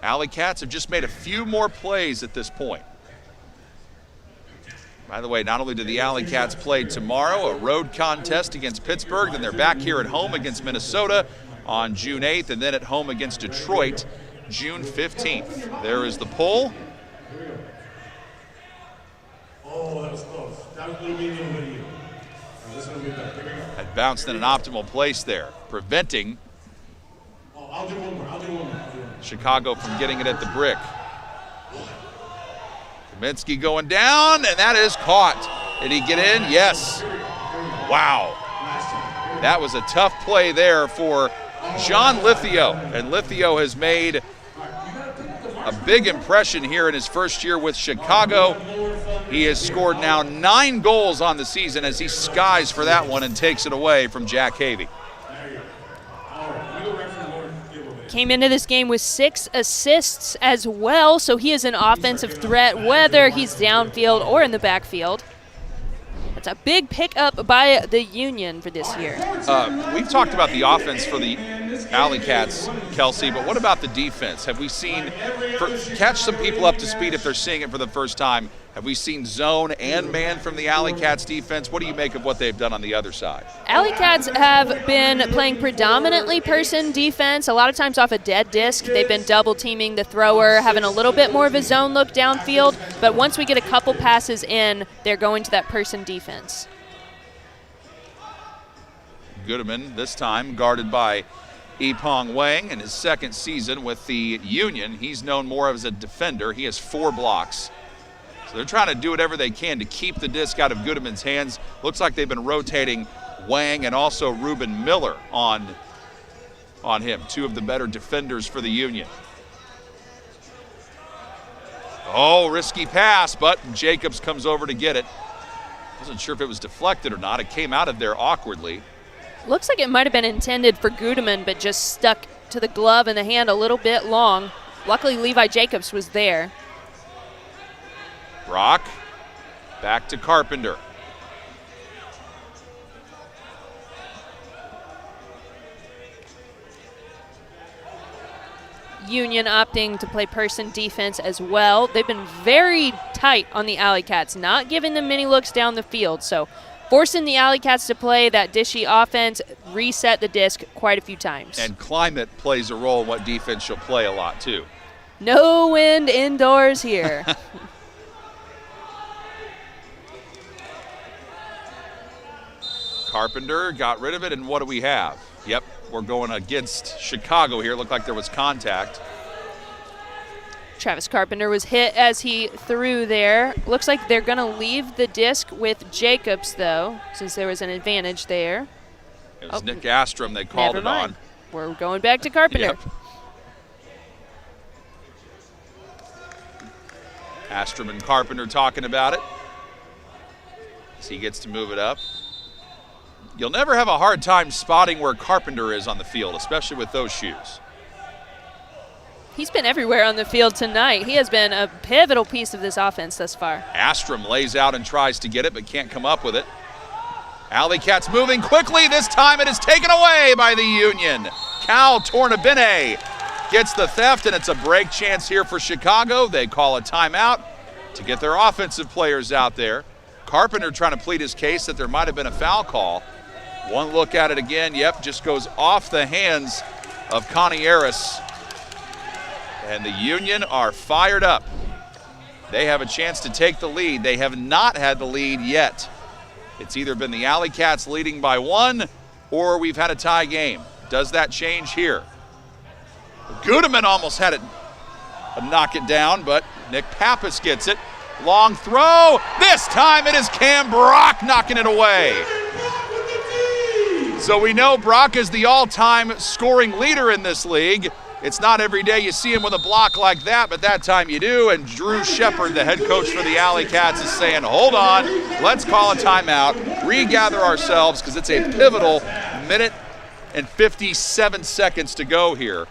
AlleyCats have just made a few more plays at this point. By the way, not only do the AlleyCats play tomorrow, a road contest against Pittsburgh, then they're back here at home against Minnesota on June 8th, and then at home against Detroit June 15th. There is the pull. Oh, that was close. That was a little bit video. This one will be better. Here we go. Had bounced in an optimal place there, preventing I'll do one more. Chicago from getting it at the brick. Kaminsky going down, and that is caught. Did he get in? Yes. Wow. That was a tough play there for John Lithio, and Lithio has made a big impression here in his first year with Chicago. He has scored now 9 goals on the season as he skies for that one and takes it away from Jack Havey. Came into this game with 6 assists as well, so he is an offensive threat, whether he's downfield or in the backfield. That's a big pickup by the Union for this year. We've talked about the offense for the AlleyCats, Kelsey, but what about the defense? Have we seen, catch some people up to speed if they're seeing it for the first time, have we seen zone and man from the AlleyCats defense? What do you make of what they've done on the other side? AlleyCats have been playing predominantly person defense, a lot of times off a dead disc. They've been double teaming the thrower, having a little bit more of a zone look downfield, but once we get a couple passes in, they're going to that person defense. Goodeman, this time guarded by Epong Wang in his second season with the Union. He's known more as a defender. He has 4 blocks. So they're trying to do whatever they can to keep the disc out of Goodeman's hands. Looks like they've been rotating Wang and also Reuben Miller on him, 2 of the better defenders for the Union. Oh, risky pass, but Jacobs comes over to get it. Wasn't sure if it was deflected or not. It came out of there awkwardly. Looks like it might have been intended for Goodeman, but just stuck to the glove and the hand a little bit long. Luckily, Levi Jacobs was there. Brock, back to Carpenter. Union opting to play person defense as well. They've been very tight on the AlleyCats, not giving them many looks down the field. So forcing the AlleyCats to play that dishy offense, reset the disc quite a few times. And climate plays a role in what defense you'll play a lot too. No wind indoors here. Carpenter got rid of it, and what do we have? Yep, we're going against Chicago here. Looked like there was contact. Travis Carpenter was hit as he threw there. Looks like they're going to leave the disc with Jacobs, though, since there was an advantage there. It was Nick Astrom they called it on. We're going back to Carpenter. Yep. Astrom and Carpenter talking about it as he gets to move it up. You'll never have a hard time spotting where Carpenter is on the field, especially with those shoes. He's been everywhere on the field tonight. He has been a pivotal piece of this offense thus far. Astrom lays out and tries to get it, but can't come up with it. AlleyCats moving quickly. This time it is taken away by the Union. Cal Tornabene gets the theft, and it's a break chance here for Chicago. They call a timeout to get their offensive players out there. Carpenter trying to plead his case that there might have been a foul call. One look at it again, yep, just goes off the hands of Connie Harris. And the Union are fired up. They have a chance to take the lead. They have not had the lead yet. It's either been the AlleyCats leading by 1 or we've had a tie game. Does that change here? Gudeman almost had it knock it down, but Nick Pappas gets it. Long throw. This time it is Cam Brock knocking it away. So we know Brock is the all-time scoring leader in this league. It's not every day you see him with a block like that, but that time you do. And Drew Shepard, the head coach for the AlleyCats, is saying, hold on, let's call a timeout, regather ourselves, because it's a pivotal minute and 57 seconds to go here.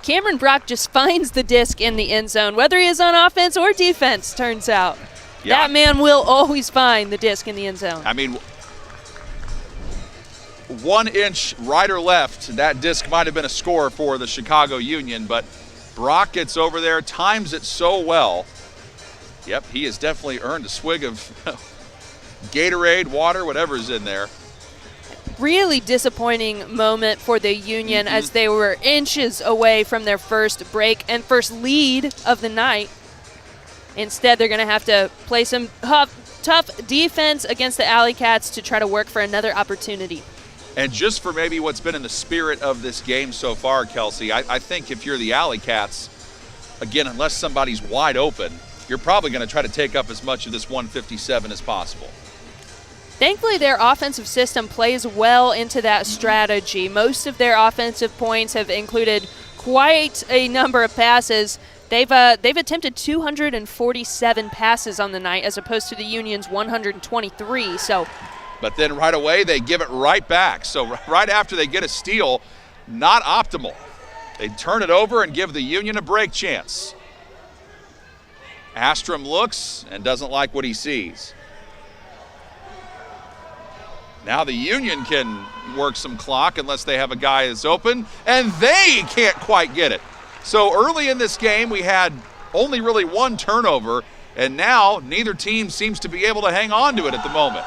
Cameron Brock just finds the disc in the end zone, whether he is on offense or defense, turns out. Yeah. That man will always find the disc in the end zone. I mean, 1 inch right or left, that disc might have been a score for the Chicago Union, but Brock gets over there, times it so well. Yep, he has definitely earned a swig of Gatorade, water, whatever's in there. Really disappointing moment for the Union as they were inches away from their first break and first lead of the night. Instead, they're going to have to play some tough defense against the AlleyCats to try to work for another opportunity. And just for maybe what's been in the spirit of this game so far, Kelsey, I think if you're the AlleyCats, again, unless somebody's wide open, you're probably going to try to take up as much of this 157 as possible. Thankfully, their offensive system plays well into that strategy. Most of their offensive points have included quite a number of passes. They've attempted 247 passes on the night as opposed to the Union's 123. But then right away, they give it right back. So right after they get a steal, not optimal. They turn it over and give the Union a break chance. Astrom looks and doesn't like what he sees. Now the Union can work some clock unless they have a guy that's open, and they can't quite get it. So early in this game, we had only really 1 turnover, and now neither team seems to be able to hang on to it at the moment.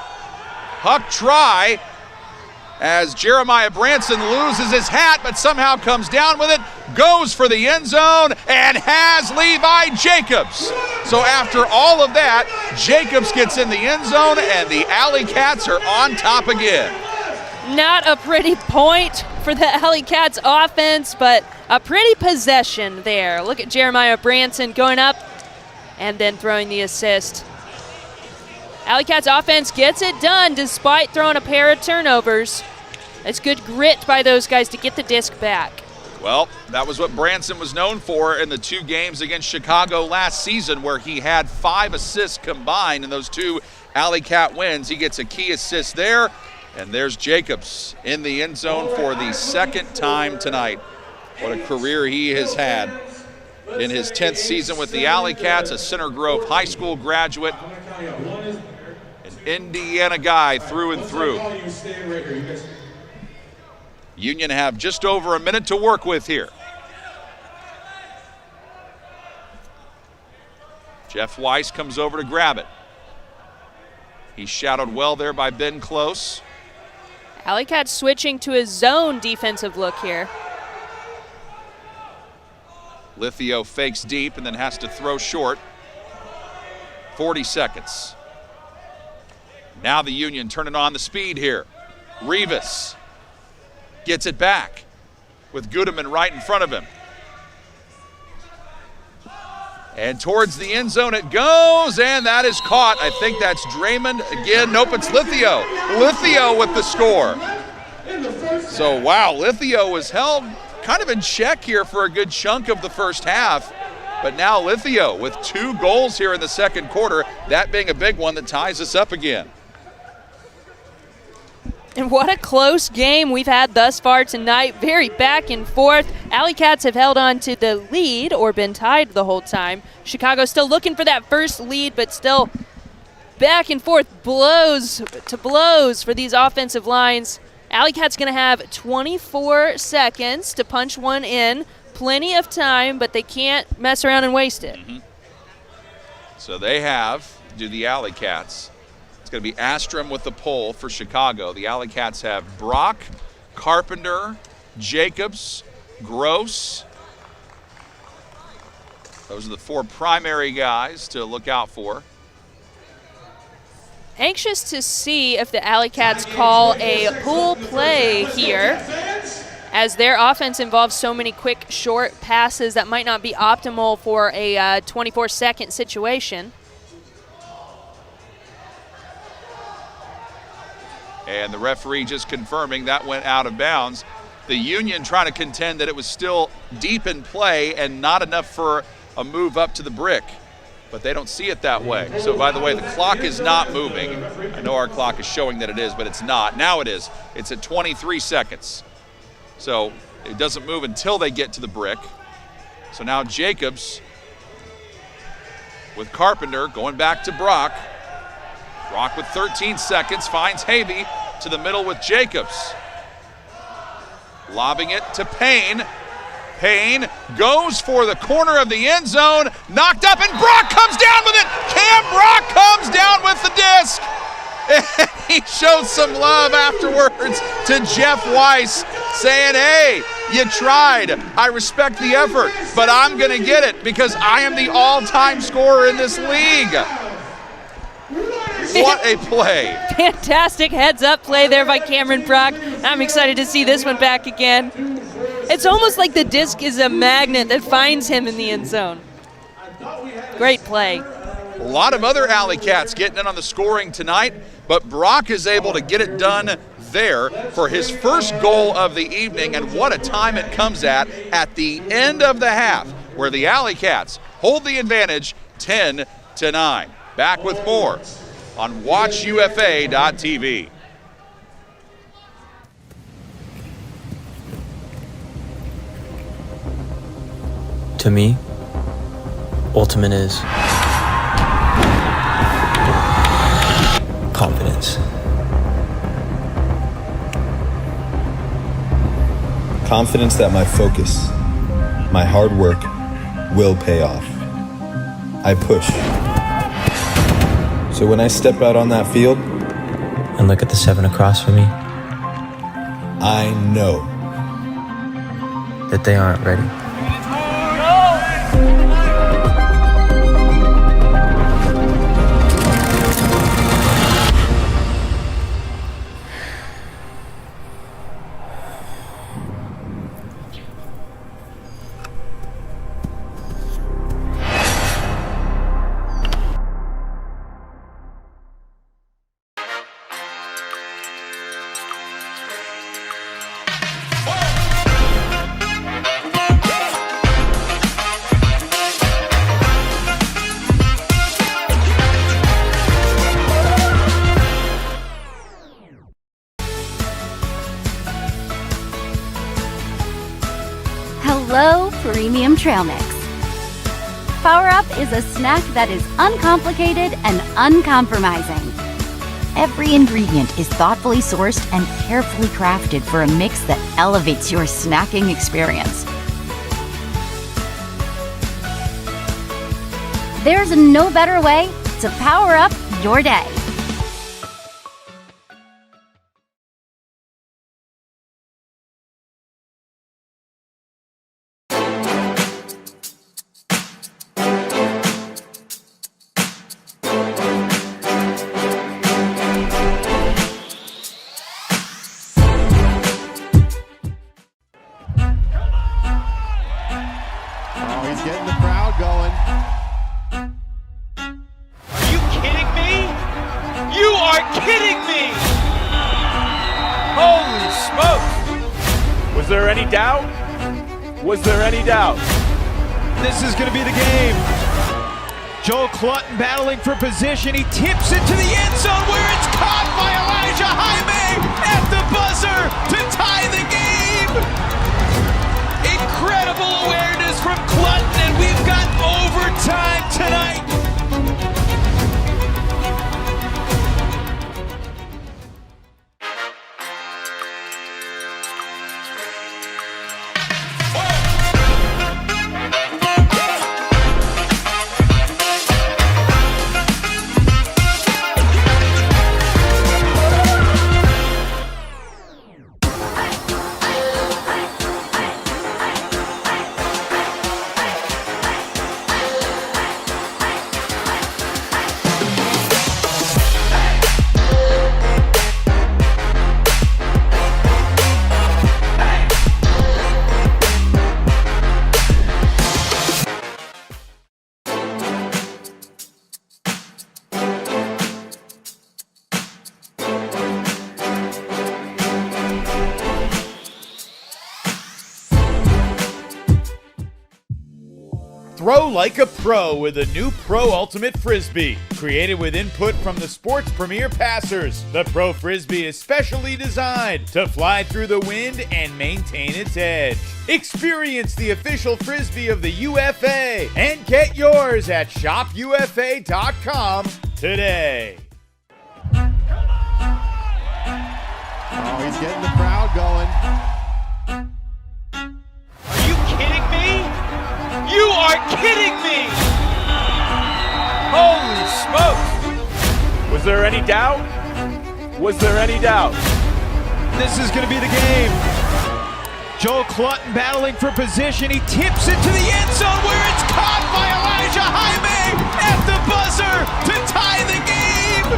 Huck try as Jeremiah Branson loses his hat, but somehow comes down with it, goes for the end zone, and has Levi Jacobs. So after all of that, Jacobs gets in the end zone, and the AlleyCats are on top again. Not a pretty point for the AlleyCats offense, but a pretty possession there. Look at Jeremiah Branson going up and then throwing the assist. AlleyCats offense gets it done despite throwing a pair of turnovers. It's good grit by those guys to get the disc back. Well, that was what Branson was known for in the 2 games against Chicago last season, where he had 5 assists combined in those 2 AlleyCat wins. He gets a key assist there, and there's Jacobs in the end zone for the 2nd time tonight. What a career he has had in his 10th season with the AlleyCats, a Center Grove High School graduate, an Indiana guy through and through. Union have just over a minute to work with here. Jeff Weiss comes over to grab it. He's shadowed well there by Ben Close. AlleyCats switching to a zone defensive look here. Lithio fakes deep and then has to throw short. 40 seconds. Now the Union turning on the speed here. Rivas gets it back with Gudeman right in front of him. And towards the end zone it goes, and that is caught. I think that's Draymond again. Nope, it's Lithio. Lithio with the score. So, wow, Lithio was held kind of in check here for a good chunk of the first half. But now Lithia with 2 goals here in the second quarter, that being a big one that ties us up again. And what a close game we've had thus far tonight. Very back and forth. AlleyCats have held on to the lead or been tied the whole time. Chicago still looking for that first lead, but still back and forth, blows to blows for these offensive lines. AlleyCats going to have 24 seconds to punch one in. Plenty of time, but they can't mess around and waste it. So they have, do the AlleyCats. It's going to be Astrom with the pole for Chicago. The AlleyCats have Brock, Carpenter, Jacobs, Gross. Those are the 4 primary guys to look out for. Anxious to see if the AlleyCats call a pool play here, as their offense involves so many quick, short passes that might not be optimal for a 24-second situation. And the referee just confirming that went out of bounds. The Union trying to contend that it was still deep in play and not enough for a move up to the brick. But they don't see it that way. So, by the way, the clock is not moving. I know our clock is showing that it is, but it's not. Now it is. It's at 23 seconds. So it doesn't move until they get to the brick. So now Jacobs with Carpenter going back to Brock. Brock with 13 seconds finds Havey to the middle with Jacobs. Lobbing it to Payne. Payne goes for the corner of the end zone. Knocked up, and Brock comes down with it. Cam Brock comes down with the disc. And he shows some love afterwards to Jeff Weiss, saying, hey, you tried. I respect the effort, but I'm going to get it because I am the all-time scorer in this league. What a play. Fantastic heads-up play there by Cameron Brock. I'm excited to see this one back again. It's almost like the disc is a magnet that finds him in the end zone. Great play. A lot of other AlleyCats getting in on the scoring tonight, but Brock is able to get it done there for his first goal of the evening, and what a time it comes at the end of the half, where the AlleyCats hold the advantage 10-9. Back with more on WatchUFA.tv. To me, ultimate is confidence. Confidence that my focus, my hard work will pay off. I push. So when I step out on that field And look at the 7 across from me, I know that they aren't ready. Hello, Premium Trail Mix. Power Up is a snack that is uncomplicated and uncompromising. Every ingredient is thoughtfully sourced and carefully crafted for a mix that elevates your snacking experience. There's no better way to power up your day. He's getting the crowd going. Are you kidding me? You are kidding me! Holy smokes! Was there any doubt? Was there any doubt? This is going to be the game. Joel Clutton battling for position. He tips it to the end zone where it's caught by Elijah Jaime at the buzzer to tie the game. Incredible awareness from Clutton, and we've got overtime tonight. Throw like a pro with a new Pro Ultimate Frisbee. Created with input from the sport's premier passers, the Pro Frisbee is specially designed to fly through the wind and maintain its edge. Experience the official Frisbee of the UFA and get yours at shopufa.com today. Oh, he's getting the crowd going. Are you kidding me? You are kidding me! Holy smokes! Was there any doubt? Was there any doubt? This is going to be the game. Joel Clutton battling for position. He tips it to the end zone where it's caught by Elijah Jaime at the buzzer to tie the game.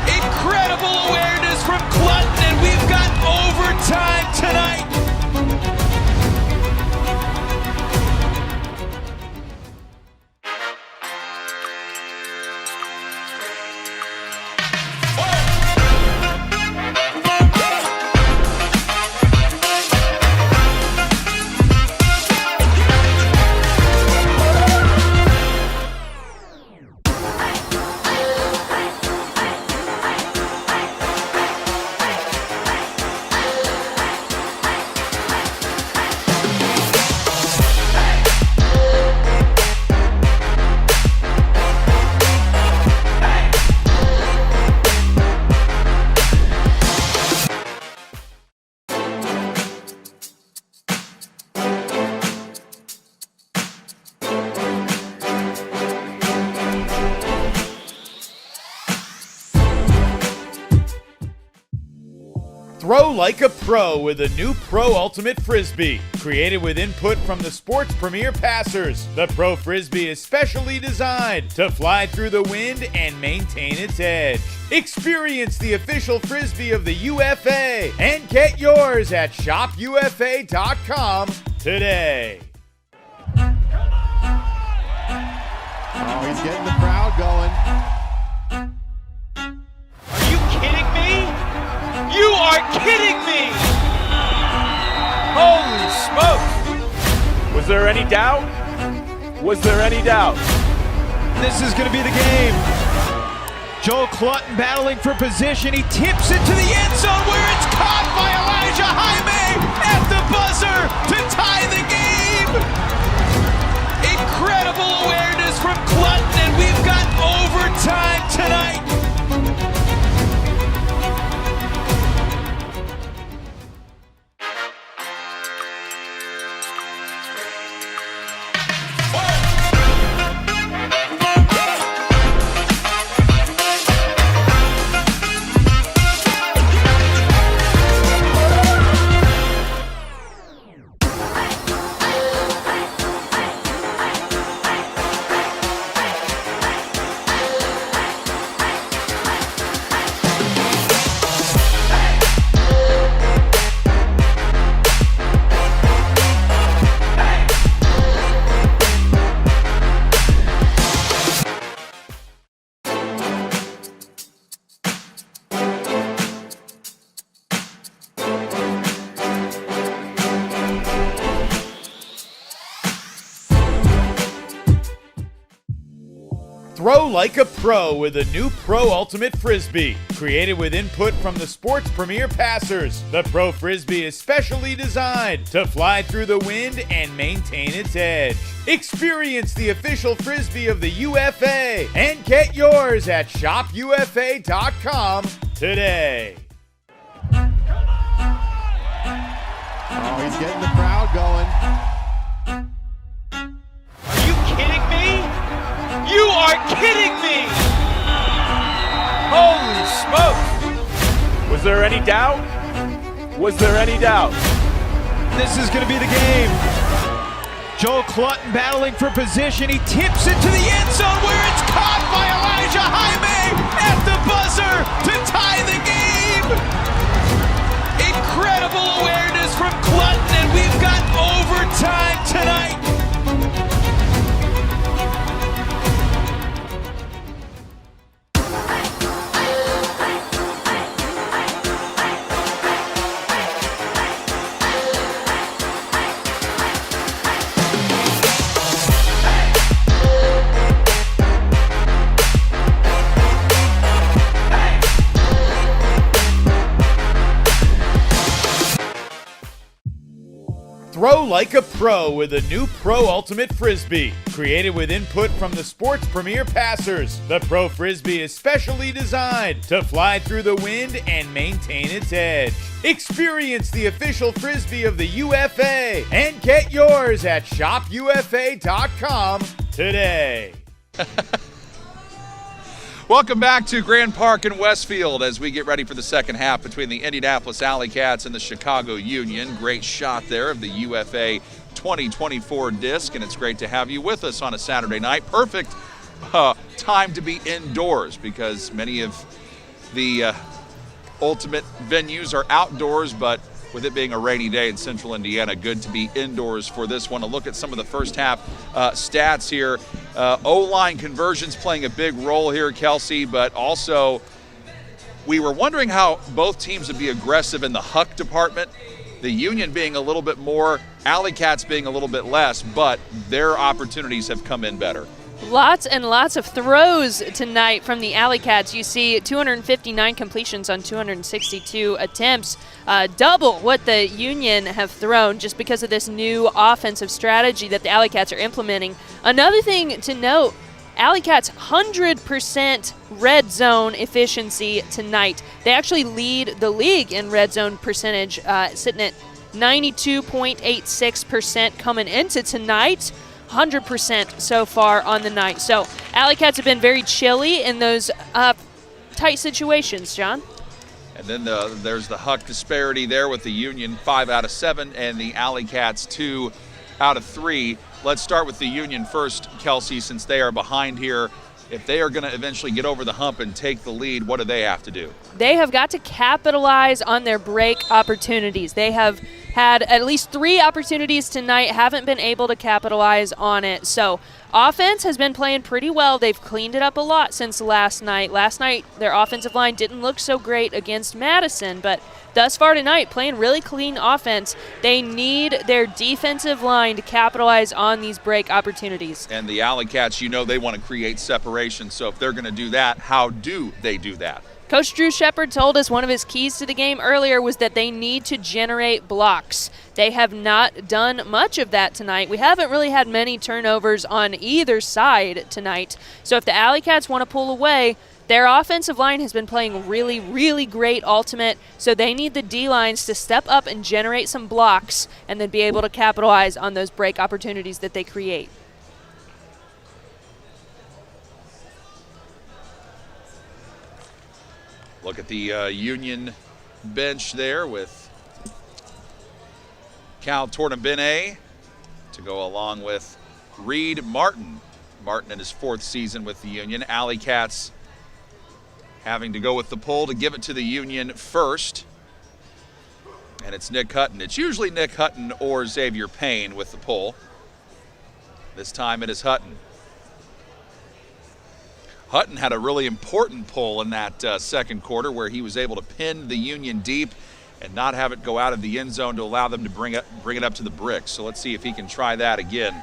Incredible awareness from Clutton, and we've got overtime tonight. Throw like a pro with a new Pro Ultimate Frisbee. Created with input from the sport's premier passers, the Pro Frisbee is specially designed to fly through the wind and maintain its edge. Experience the official Frisbee of the UFA and get yours at shopufa.com today. Oh, he's getting the crowd going. Are you kidding me? You are kidding me! Holy smokes! Was there any doubt? Was there any doubt? This is going to be the game. Joel Clutton battling for position. He tips it to the end zone where it's caught by Elijah Jaime at the buzzer to tie the game. Incredible awareness from Clutton, and we've got overtime tonight. Throw like a pro with a new Pro Ultimate Frisbee. Created with input from the sport's premier passers, the Pro Frisbee is specially designed to fly through the wind and maintain its edge. Experience the official Frisbee of the UFA and get yours at shopufa.com today. Oh, he's getting the crowd going. Are you kidding me? You are kidding me! Holy smokes! Was there any doubt? Was there any doubt? This is going to be the game. Joel Clutton battling for position. He tips it to the end zone where it's caught by Elijah Jaime at the buzzer to tie the game. Incredible awareness from Clutton, and we've got overtime tonight. Throw like a pro with a new Pro Ultimate Frisbee. Created with input from the sport's premier passers, the Pro Frisbee is specially designed to fly through the wind and maintain its edge. Experience the official Frisbee of the UFA and get yours at shopufa.com today. Welcome back to Grand Park in Westfield as we get ready for the second half between the Indianapolis AlleyCats and the Chicago Union. Great shot there of the UFA 2024 disc, and it's great to have you with us on a Saturday night. Perfect time to be indoors because many of the ultimate venues are outdoors, but with it being a rainy day in central Indiana, good to be indoors for this one. A look at some of the first half stats here. O-line conversions playing a big role here, Kelsey, but also we were wondering how both teams would be aggressive in the huck department. The Union being a little bit more, AlleyCats being a little bit less, but their opportunities have come in better. Lots and lots of throws tonight from the AlleyCats. You see 259 completions on 262 attempts, double what the Union have thrown just because of this new offensive strategy that the AlleyCats are implementing. Another thing to note, AlleyCats 100% red zone efficiency tonight. They actually lead the league in red zone percentage, sitting at 92.86% coming into tonight. 100% so far on the night. So AlleyCats have been very chilly in those tight situations, John. And then there's the huck disparity there with the Union 5 out of 7 and the AlleyCats 2 out of 3. Let's start with the Union first, Kelsey, since they are behind here. If they are going to eventually get over the hump and take the lead, what do they have to do? They have got to capitalize on their break opportunities. They have had at least 3 opportunities tonight, haven't been able to capitalize on it. So offense has been playing pretty well. They've cleaned it up a lot since last night. Last night, their offensive line didn't look so great against Madison, but thus far tonight, playing really clean offense. They need their defensive line to capitalize on these break opportunities. And the AlleyCats, you know they want to create separation. So if they're going to do that, how do they do that? Coach Drew Shepard told us one of his keys to the game earlier was that they need to generate blocks. They have not done much of that tonight. We haven't really had many turnovers on either side tonight. So if the AlleyCats want to pull away, their offensive line has been playing really, really great ultimate, so they need the D-lines to step up and generate some blocks and then be able to capitalize on those break opportunities that they create. Look at the Union bench there with Cal Tornabene to go along with Reed Martin. Martin in his 4th season with the Union. AlleyCats having to go with the pull to give it to the Union first. And it's Nick Hutton. It's usually Nick Hutton or Xavier Payne with the pull. This time it is Hutton. Hutton had a really important pull in that second quarter where he was able to pin the Union deep and not have it go out of the end zone to allow them to bring it up to the bricks. So let's see if he can try that again.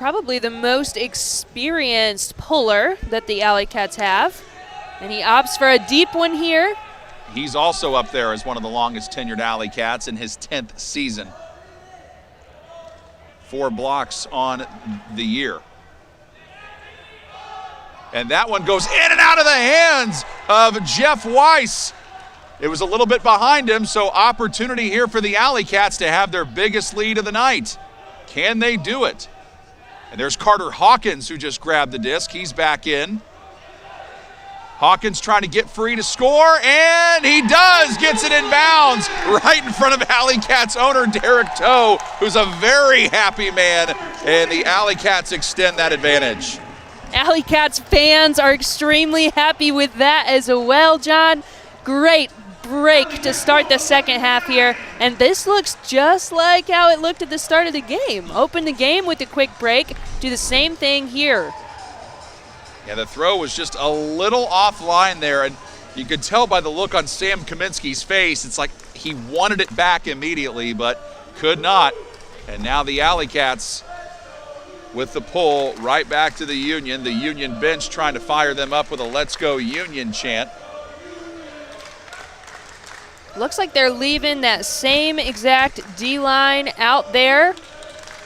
probably the most experienced puller that the AlleyCats have. And he opts for a deep one here. He's also up there as one of the longest tenured AlleyCats in his 10th season. 4 blocks on the year. And that one goes in and out of the hands of Jeff Weiss. It was a little bit behind him, so opportunity here for the AlleyCats to have their biggest lead of the night. Can they do it? And there's Carter Hawkins, who just grabbed the disc. He's back in. Hawkins trying to get free to score, and he does, gets it in bounds right in front of AlleyCats owner Derek Toe, who's a very happy man, and the AlleyCats extend that advantage. AlleyCats fans are extremely happy with that as well, John. Great break to start the second half here, and this looks just like how it looked at the start of the game. Open the game with a quick break, do the same thing here. Yeah, the throw was just a little offline there, and you could tell by the look on Sam Kaminsky's face, it's like he wanted it back immediately, but could not. And now the AlleyCats with the pull right back to the Union. The Union bench trying to fire them up with a "Let's Go Union" chant. Looks like they're leaving that same exact D-line out there.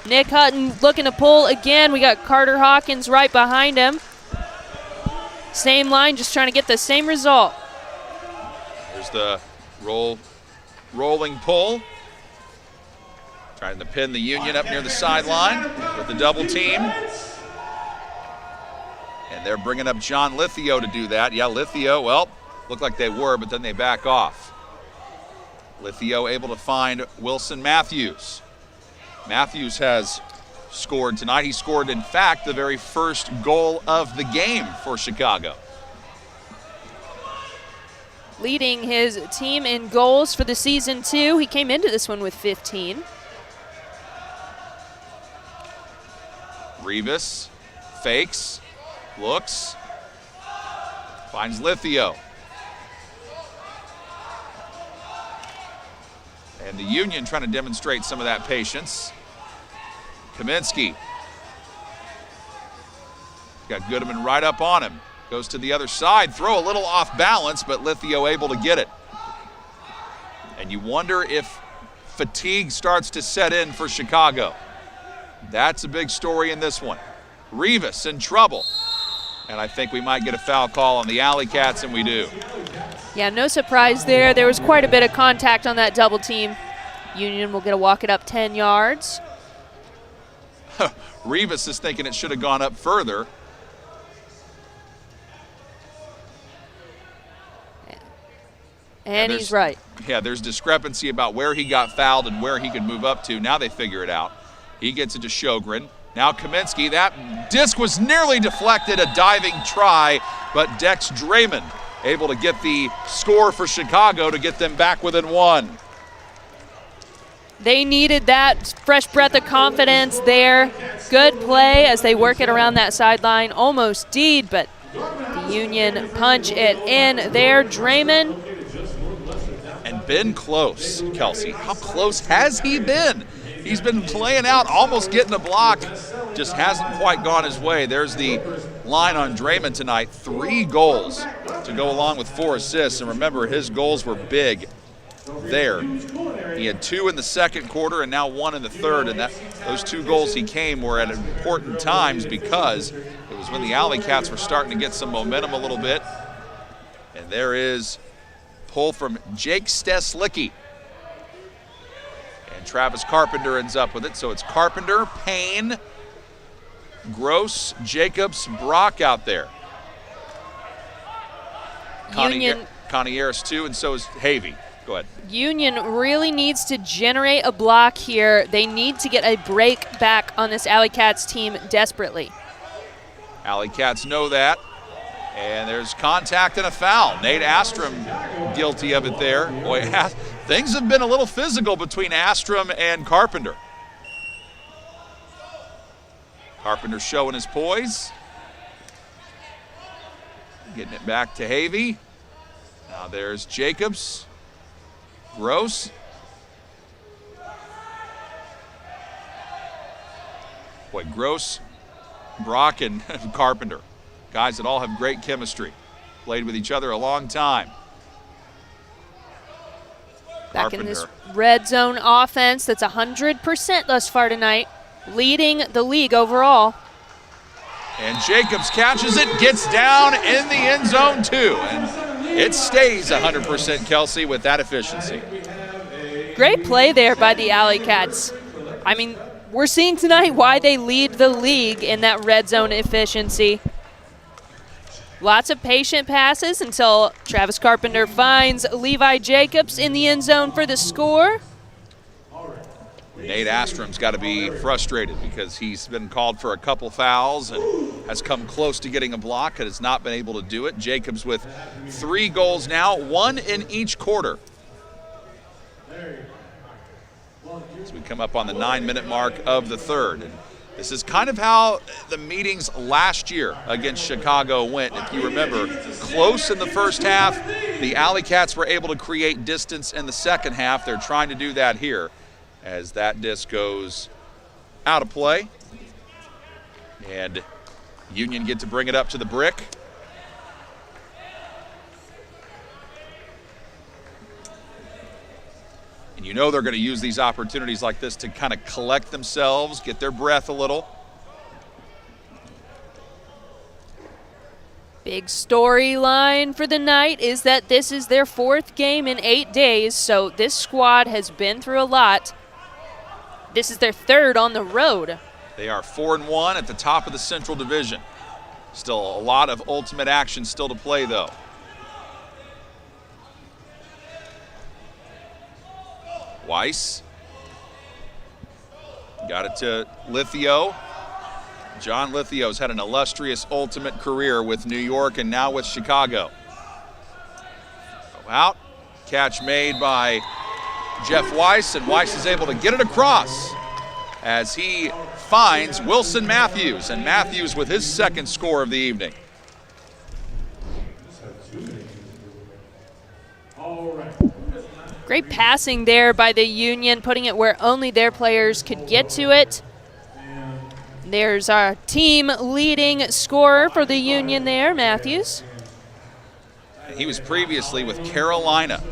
Nick Hutton looking to pull again. We got Carter Hawkins right behind him. Same line, just trying to get the same result. There's the rolling pull. Trying to pin the Union up near the sideline with the double team. And they're bringing up John Lithio to do that. Yeah, Lithio, well, looked like they were, but then they back off. Lithio able to find Wilson Matthews. Matthews has scored tonight. He scored, in fact, the very first goal of the game for Chicago. Leading his team in goals for the season, too. He came into this one with 15. Rivas fakes, looks, finds Lithio. And the Union trying to demonstrate some of that patience. Kaminsky. Got Goodman right up on him. Goes to the other side, throw a little off balance, but Lithio able to get it. And you wonder if fatigue starts to set in for Chicago. That's a big story in this one. Rivas in trouble. And I think we might get a foul call on the AlleyCats, and we do. Yeah, no surprise there. There was quite a bit of contact on that double team. Union will get a walk it up 10 yards. Rivas is thinking it should have gone up further. And he's right. Yeah, there's discrepancy about where he got fouled and where he could move up to. Now they figure it out. He gets it to Sjogren. Now Kaminsky, that disc was nearly deflected, a diving try, but Dex Draymond able to get the score for Chicago to get them back within 1. They needed that fresh breath of confidence there. Good play as they work it around that sideline. Almost deed, but the Union punch it in there. Draymond. And been close, Kelsey. How close has he been? He's been playing out, almost getting a block, just hasn't quite gone his way. There's the line on Draymond tonight. 3 goals to go along with 4 assists. And remember, his goals were big there. He had 2 in the second quarter and now 1 in the third. And those 2 goals he came were at important times because it was when the AlleyCats were starting to get some momentum a little bit. And there is pull from Jake Steslicki. And Travis Carpenter ends up with it. So it's Carpenter, Payne, Gross, Jacobs, Brock out there. Connie Harris too, and so is Havey. Go ahead. Union really needs to generate a block here. They need to get a break back on this AlleyCats team desperately. AlleyCats know that. And there's contact and a foul. Nate Astrom guilty of it there. Boy, things have been a little physical between Astrom and Carpenter. Carpenter showing his poise. Getting it back to Havey. Now there's Jacobs. Gross. Boy, Gross, Brock, and Carpenter, guys that all have great chemistry. Played with each other a long time. Back in this red zone offense that's 100% thus far tonight, leading the league overall. And Jacobs catches it, gets down in the end zone too. And it stays 100%, Kelsey, with that efficiency. Great play there by the AlleyCats. I mean, we're seeing tonight why they lead the league in that red zone efficiency. Lots of patient passes until Travis Carpenter finds Levi Jacobs in the end zone for the score. Nate Astrom's got to be frustrated because he's been called for a couple fouls and has come close to getting a block and has not been able to do it. Jacobs with 3 goals now, 1 in each quarter. As we come up on the 9-minute mark of the third. And this is kind of how the meetings last year against Chicago went. If you remember, close in the first half, the AlleyCats were able to create distance in the second half. They're trying to do that here as that disc goes out of play. And Union get to bring it up to the brick. And you know they're going to use these opportunities like this to kind of collect themselves, get their breath a little. Big storyline for the night is that this is their 4th game in 8 days, so this squad has been through a lot. This is their 3rd on the road. They are 4-1 at the top of the Central Division. Still a lot of ultimate action still to play, though. Weiss got it to Lithio. John Lithio's had an illustrious ultimate career with New York and now with Chicago. Go out, catch made by Jeff Weiss, and Weiss is able to get it across as he finds Wilson Matthews, and Matthews with his 2nd score of the evening. Great passing there by the Union, putting it where only their players could get to it. There's our team leading scorer for the Union there, Matthews. He was previously with Carolina.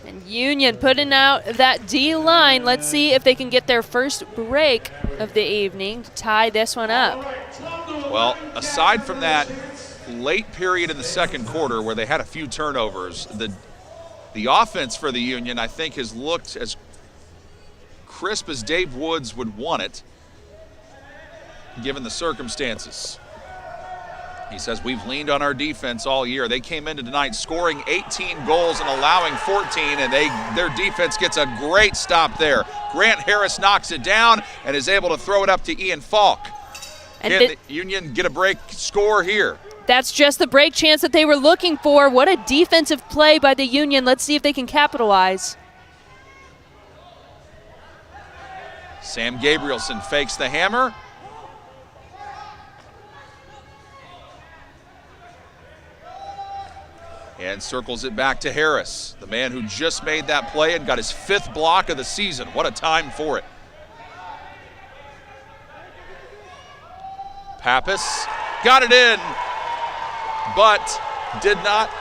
And Union putting out that D line. Let's see if they can get their first break of the evening to tie this one up. Well, aside from that late period in the second quarter where they had a few turnovers, the offense for the Union, I think, has looked as crisp as Dave Woods would want it, given the circumstances. He says, we've leaned on our defense all year. They came into tonight scoring 18 goals and allowing 14, and their defense gets a great stop there. Grant Harris knocks it down and is able to throw it up to Ian Falk. And Can the Union get a break score here? That's just the break chance that they were looking for. What a defensive play by the Union. Let's see if they can capitalize. Sam Gabrielson fakes the hammer. And circles it back to Harris, the man who just made that play and got his 5th block of the season. What a time for it. Pappas got it in, but did not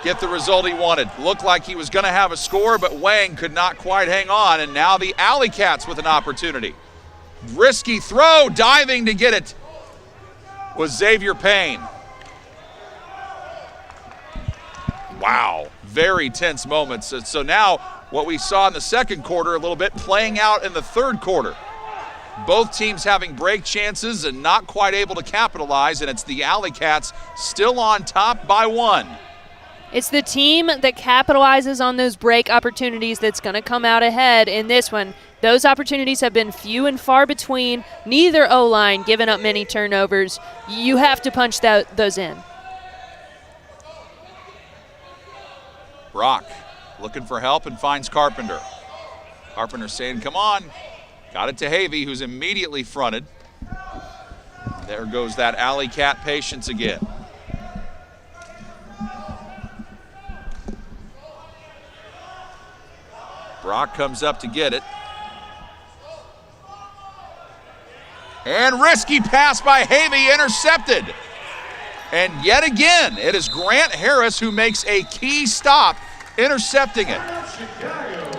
get the result he wanted. Looked like he was going to have a score, but Wang could not quite hang on, and now the AlleyCats with an opportunity. Risky throw, diving to get it was Xavier Payne. Wow, very tense moments. So now what we saw in the second quarter a little bit playing out in the third quarter. Both teams having break chances and not quite able to capitalize, and it's the AlleyCats still on top by 1. It's the team that capitalizes on those break opportunities that's going to come out ahead in this one. Those opportunities have been few and far between. Neither O-line giving up many turnovers. You have to punch those in. Brock looking for help and finds Carpenter. Carpenter saying, come on. Got it to Havey, who's immediately fronted. There goes that AlleyCat patience again. Brock comes up to get it. And risky pass by Havey, intercepted. And yet again, it is Grant Harris who makes a key stop, intercepting it.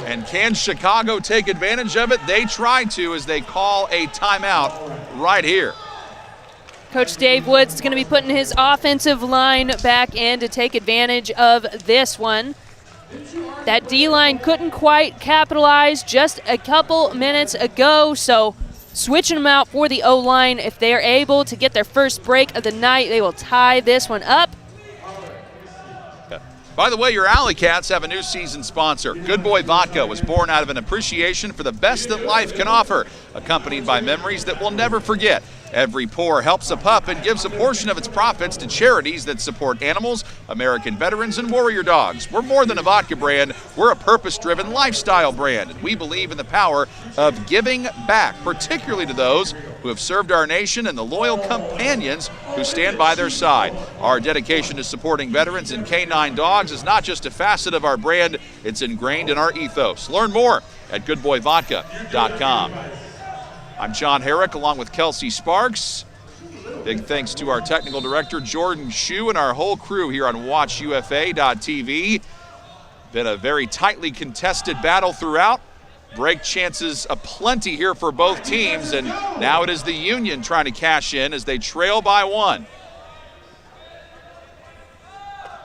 And can Chicago take advantage of it? They try to as they call a timeout right here. Coach Dave Woods is going to be putting his offensive line back in to take advantage of this one. That D-line couldn't quite capitalize just a couple minutes ago, so switching them out for the O-line. If they're able to get their first break of the night, they will tie this one up. By the way, your AlleyCats have a new season sponsor. Good Boy Vodka was born out of an appreciation for the best that life can offer, accompanied by memories that we'll never forget. Every pour helps a pup and gives a portion of its profits to charities that support animals, American veterans, and warrior dogs. We're more than a vodka brand. We're a purpose-driven lifestyle brand, and we believe in the power of giving back, particularly to those who have served our nation and the loyal companions who stand by their side. Our dedication to supporting veterans and canine dogs is not just a facet of our brand, it's ingrained in our ethos. Learn more at goodboyvodka.com. I'm John Herrick along with Kelsey Sparks. Big thanks to our technical director, Jordan Shue, and our whole crew here on WatchUFA.tv. Been a very tightly contested battle throughout. Break chances aplenty here for both teams, and now it is the Union trying to cash in as they trail by 1.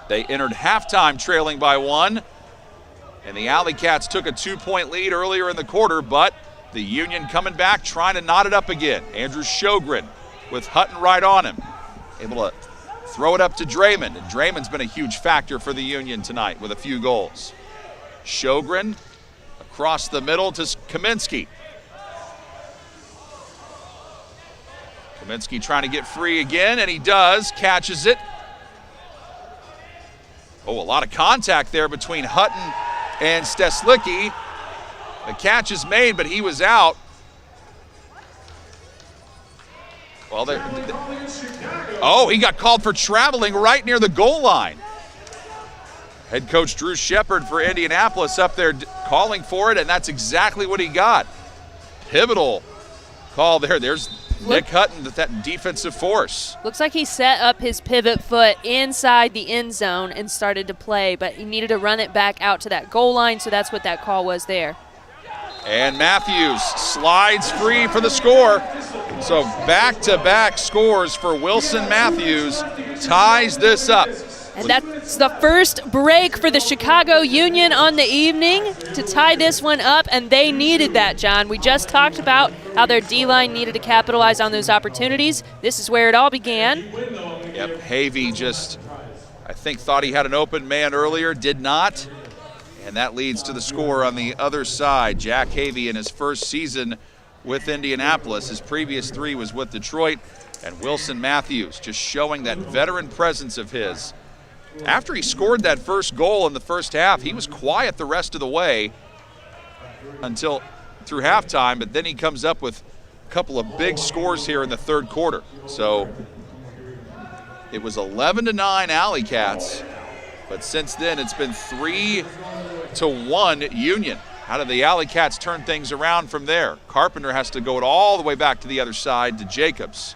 They entered halftime trailing by 1, and the AlleyCats took a 2-point lead earlier in the quarter, but the Union coming back, trying to knot it up again. Andrew Sjogren with Hutton right on him. Able to throw it up to Draymond, and Draymond's been a huge factor for the Union tonight with a few goals. Sjogren across the middle to Kaminsky. Kaminsky trying to get free again, and he does, catches it. Oh, a lot of contact there between Hutton and Steslicki. The catch is made, but he was out. Well, he got called for traveling right near the goal line. Head coach Drew Shepard for Indianapolis up there calling for it, and that's exactly what he got. Pivotal call there. There's Nick Hutton with that defensive force. Looks like he set up his pivot foot inside the end zone and started to play, but he needed to run it back out to that goal line, so that's what that call was there. And Matthews slides free for the score. So back-to-back scores for Wilson Matthews, ties this up. And that's the first break for the Chicago Union on the evening to tie this one up, and they needed that, John. We just talked about how their D-line needed to capitalize on those opportunities. This is where it all began. Yep, Havey just, I think, thought he had an open man earlier, did not. And that leads to the score on the other side. Jack Havey in his first season with Indianapolis. His previous 3 was with Detroit. And Wilson Matthews just showing that veteran presence of his. After he scored that first goal in the first half, he was quiet the rest of the way until through halftime, but then he comes up with a couple of big scores here in the third quarter. So it was 11-9 AlleyCats, but since then it's been 3-1 Union. How do the AlleyCats turn things around from there? Carpenter has to go it all the way back to the other side to Jacobs.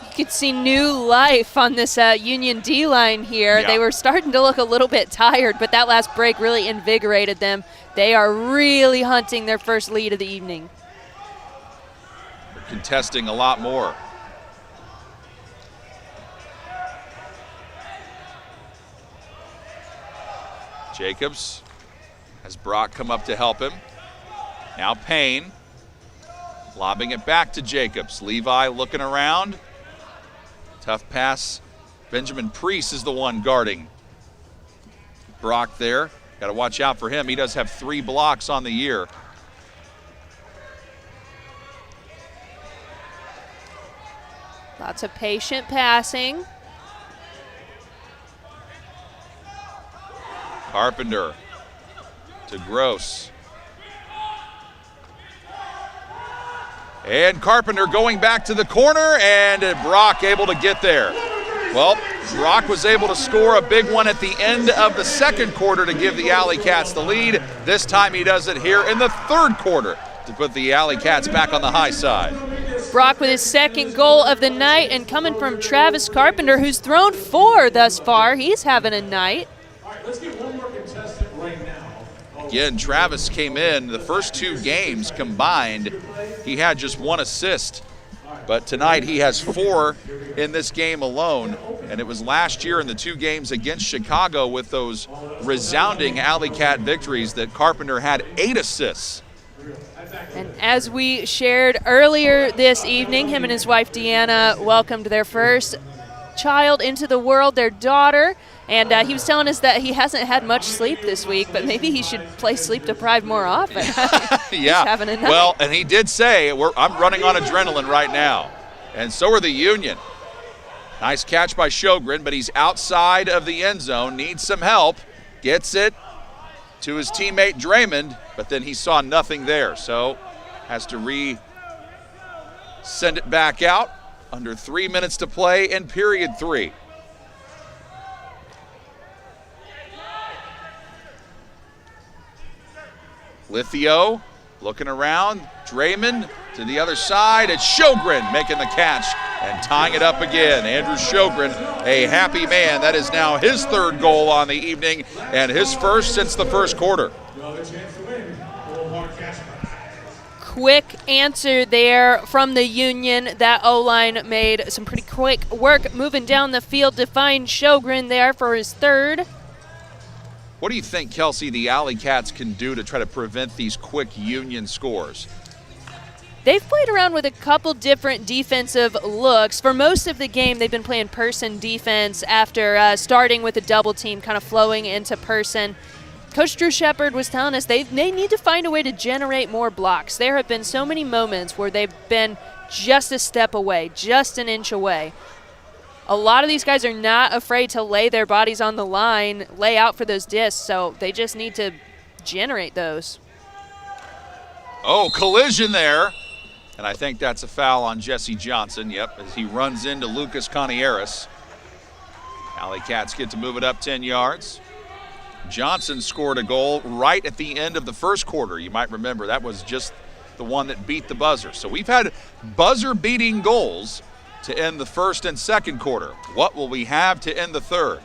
You could see new life on this Union D-line here. Yeah. They were starting to look a little bit tired, but that last break really invigorated them. They are really hunting their first lead of the evening. They're contesting a lot more. Jacobs has Brock come up to help him. Now Payne lobbing it back to Jacobs. Levi looking around. Tough pass. Benjamin Priest is the one guarding Brock there. Got to watch out for him. He does have 3 blocks on the year. Lots of patient passing. Carpenter to Gross. And Carpenter going back to the corner, and Brock able to get there. Well, Brock was able to score a big one at the end of the second quarter to give the AlleyCats the lead. This time he does it here in the third quarter to put the AlleyCats back on the high side. Brock with his second goal of the night, and coming from Travis Carpenter, who's thrown 4 thus far. He's having a night. All right, let's get one more contestant right now. Again, Travis came in the first 2 games combined. He had just 1 assist. But tonight he has 4 in this game alone, and it was last year in the 2 games against Chicago with those resounding AlleyCat victories that Carpenter had 8 assists. And as we shared earlier this evening, him and his wife Deanna welcomed their first child into the world, their daughter, and he was telling us that he hasn't had much sleep this week, but maybe he should play sleep deprived more often. Yeah, having a night. Well, and he did say, I'm running on adrenaline right now, and so are the Union. Nice catch by Sjogren, but he's outside of the end zone, needs some help, gets it to his teammate Draymond, but then he saw nothing there, so has to send it back out. Under 3 minutes to play in period 3. Lithio looking around, Draymond to the other side. It's Sjogren making the catch and tying it up again. Andrew Sjogren, a happy man. That is now his 3rd goal on the evening and his first since the first quarter. Quick answer there from the Union. That O-line made some pretty quick work moving down the field to find Sjogren there for his 3rd. What do you think, Kelsey, the AlleyCats can do to try to prevent these quick Union scores? They've played around with a couple different defensive looks. For most of the game, they've been playing person defense after starting with a double team, kind of flowing into person. Coach Drew Shepard was telling us they need to find a way to generate more blocks. There have been so many moments where they've been just a step away, just an inch away. A lot of these guys are not afraid to lay their bodies on the line, lay out for those discs, so they just need to generate those. Oh, collision there. And I think that's a foul on Jesse Johnson, yep, as he runs into Lucas Conieras. AlleyCats get to move it up 10 yards. Johnson scored a goal right at the end of the first quarter. You might remember that was just the one that beat the buzzer. So we've had buzzer-beating goals to end the first and second quarter. What will we have to end the third?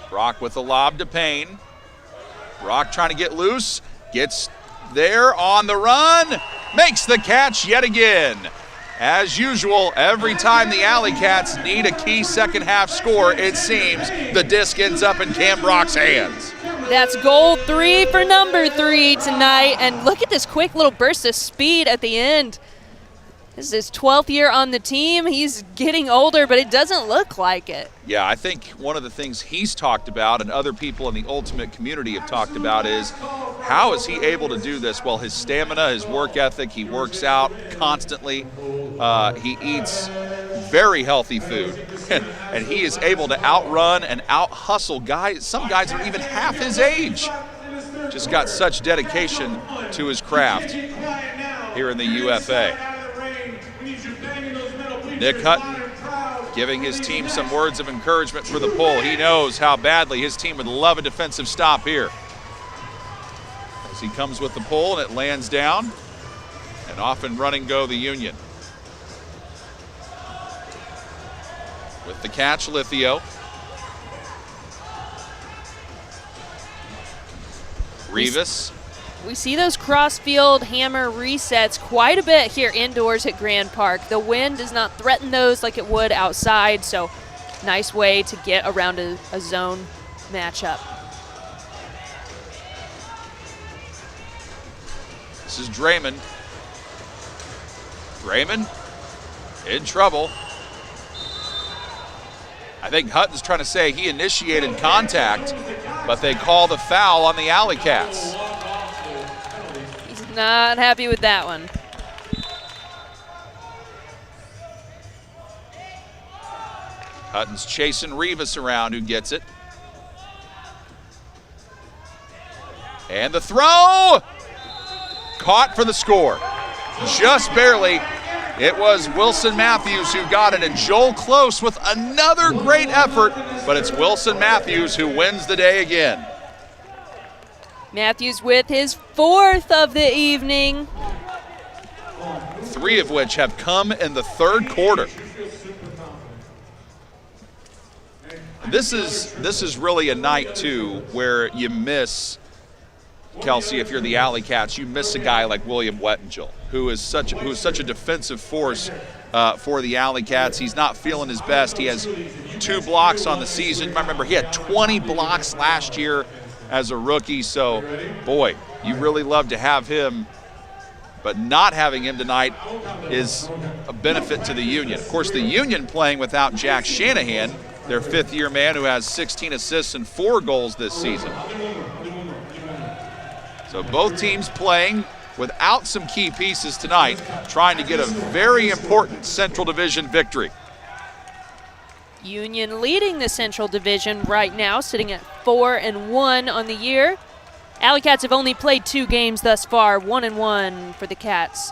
Brock with the lob to Payne. Brock trying to get loose, gets there on the run, makes the catch yet again. As usual, every time the AlleyCats need a key second half score, it seems the disc ends up in Cam Brock's hands. That's goal 3 for number 3 tonight. And look at this quick little burst of speed at the end. This is his 12th year on the team. He's getting older, but it doesn't look like it. Yeah, I think one of the things he's talked about and other people in the Ultimate community have talked about is how is he able to do this? Well, his stamina, his work ethic, he works out constantly. He eats very healthy food. And he is able to outrun and out-hustle guys. Some guys are even half his age. Just got such dedication to his craft here in the UFA. Nick Hutton giving his team some words of encouragement for the pull. He knows how badly his team would love a defensive stop here. As he comes with the pull and it lands down, and off and running go the Union. With the catch, Lithio. Rivas. We see those cross-field hammer resets quite a bit here indoors at Grand Park. The wind does not threaten those like it would outside, so nice way to get around a zone matchup. This is Draymond. Draymond in trouble. I think Hutton's trying to say he initiated contact, but they call the foul on the AlleyCats. Not happy with that one. Hutton's chasing Rivas around, who gets it. And the throw! Caught for the score. just barely. It was Wilson Matthews who got it, and Joel Close with another great effort, but it's Wilson Matthews who wins the day again. Matthews with his 4th of the evening. 3 of which have come in the 3rd quarter. This is really a night, too, where you miss, Kelsey, if you're the AlleyCats, you miss a guy like William Wettingell, who is such a defensive force for the AlleyCats. He's not feeling his best. He has 2 blocks on the season. I remember he had 20 blocks last year as a rookie, so, boy, you really love to have him, but not having him tonight is a benefit to the Union. Of course, the Union playing without Jack Shanahan, their 5th-year man who has 16 assists and 4 goals this season. So both teams playing without some key pieces tonight, trying to get a very important Central Division victory. Union leading the Central Division right now, sitting at 4-1 on the year. AlleyCats have only played 2 games thus far, 1-1 for the Cats.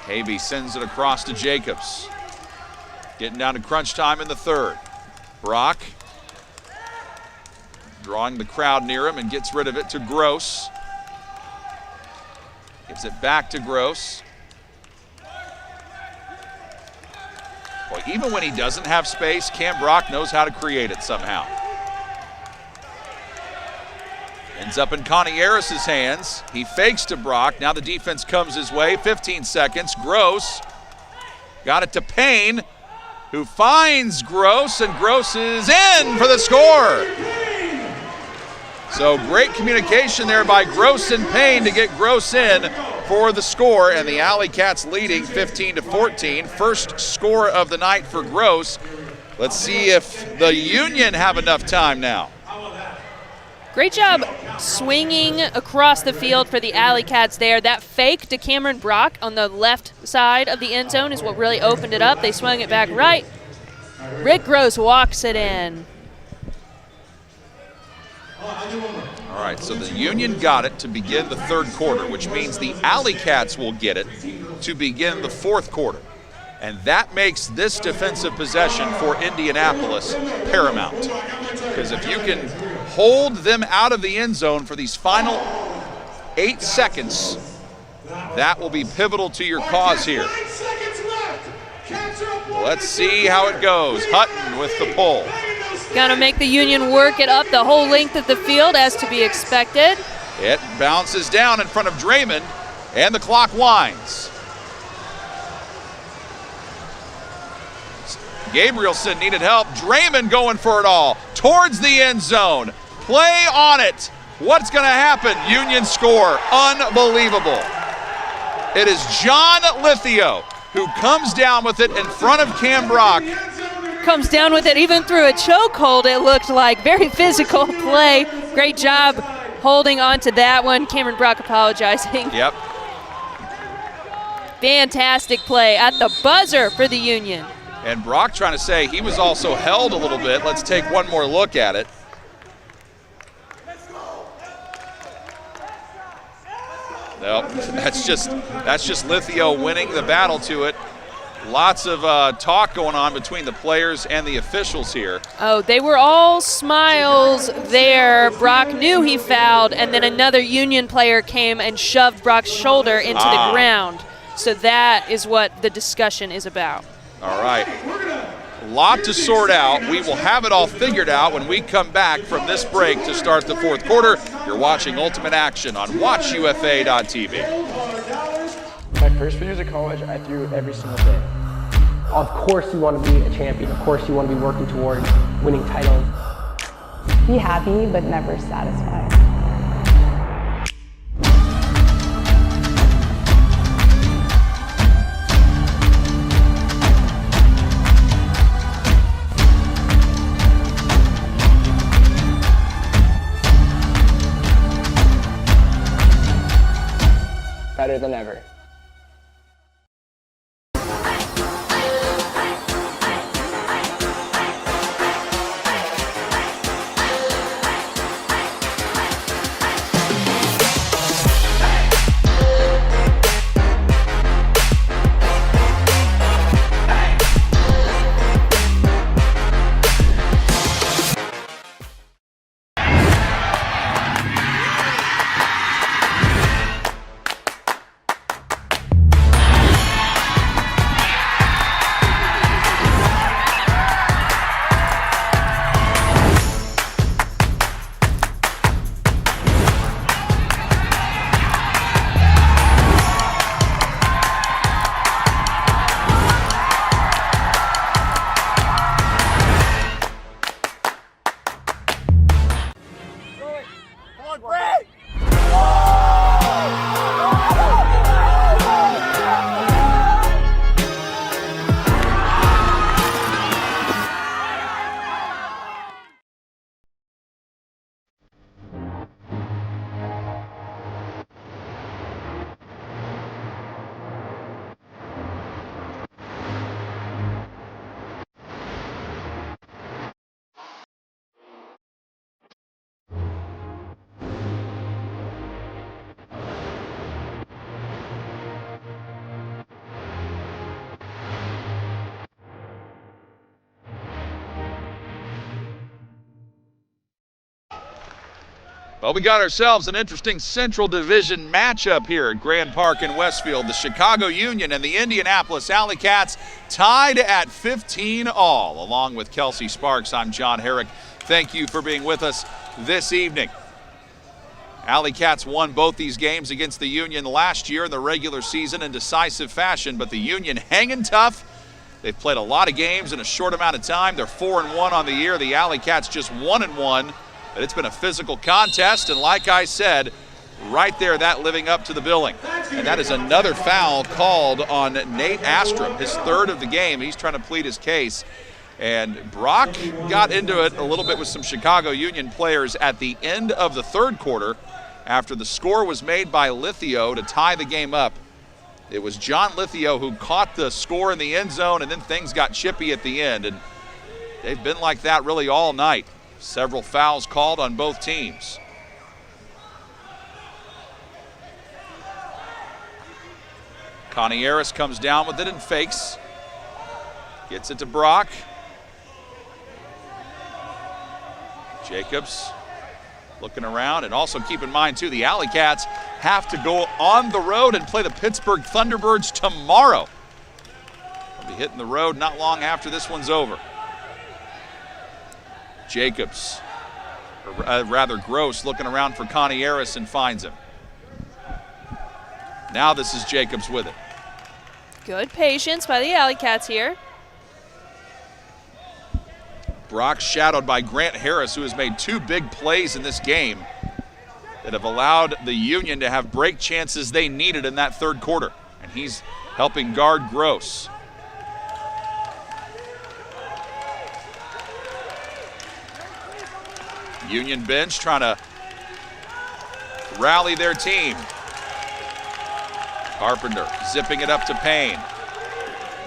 Havey sends it across to Jacobs. Getting down to crunch time in the 3rd. Brock drawing the crowd near him and gets rid of it to Gross. Gives it back to Gross. Boy, even when he doesn't have space, Cam Brock knows how to create it somehow. Ends up in Connie Harris's hands. He fakes to Brock. Now the defense comes his way. 15 seconds. Gross got it to Payne, who finds Gross, and Gross is in for the score. So great communication there by Gross and Payne to get Gross in for the score, and the AlleyCats leading 15-14. First score of the night for Gross. Let's see if the Union have enough time now. Great job swinging across the field for the AlleyCats there. That fake to Cameron Brock on the left side of the end zone is what really opened it up. They swung it back right. Rick Gross walks it in. All right, so the Union got it to begin the 3rd quarter, which means the AlleyCats will get it to begin the 4th quarter. And that makes this defensive possession for Indianapolis paramount. Because if you can hold them out of the end zone for these final 8 seconds, that will be pivotal to your cause here. Let's see how it goes. Hutton with the pull. Gonna make the Union work it up the whole length of the field, as to be expected. It bounces down in front of Draymond, and the clock winds. Gabrielson needed help. Draymond going for it all towards the end zone. Play on it. What's going to happen? Union score. Unbelievable. It is John Lithio who comes down with it in front of Cam Brock. Comes down with it even through a chokehold, it looked like. Very physical play. Great job holding on to that one. Cameron Brock apologizing. Yep. Fantastic play at the buzzer for the Union. And Brock trying to say he was also held a little bit. Let's take one more look at it. Nope, that's just Lithio winning the battle to it. Lots of talk going on between the players and the officials here. Oh, they were all smiles there. Brock knew he fouled, and then another Union player came and shoved Brock's shoulder into the ground. So that is what the discussion is about. All right. A lot to sort out. We will have it all figured out when we come back from this break to start the 4th quarter. You're watching Ultimate Action on WatchUFA.tv. My first few years of college, I threw every single day. Of course you want to be a champion. Of course you want to be working toward winning titles. Be happy, but never satisfied. Better than ever. Well, we got ourselves an interesting Central Division matchup here at Grand Park in Westfield. The Chicago Union and the Indianapolis AlleyCats tied at 15 all. Along with Kelsey Sparks, I'm John Herrick. Thank you for being with us this evening. AlleyCats won both these games against the Union last year in the regular season in decisive fashion, but the Union hanging tough. They've played a lot of games in a short amount of time. They're 4-1 on the year. The AlleyCats just 1-1. But it's been a physical contest, and like I said, right there, that living up to the billing. And that is another foul called on Nate Astrom, his third of the game. He's trying to plead his case. And Brock got into it a little bit with some Chicago Union players at the end of the third quarter after the score was made by Lithio to tie the game up. It was John Lithio who caught the score in the end zone, and then things got chippy at the end. And they've been like that really all night. Several fouls called on both teams. Connie Harris comes down with it and fakes. Gets it to Brock. Jacobs looking around, and also keep in mind too, the AlleyCats have to go on the road and play the Pittsburgh Thunderbirds tomorrow. They'll be hitting the road not long after this one's over. Jacobs, or rather Gross, looking around for Connie Harris and finds him. Now this is Jacobs with it. Good patience by the AlleyCats here. Brock shadowed by Grant Harris, who has made two big plays in this game that have allowed the Union to have break chances they needed in that third quarter. And he's helping guard Gross. Union bench trying to rally their team. Carpenter zipping it up to Payne.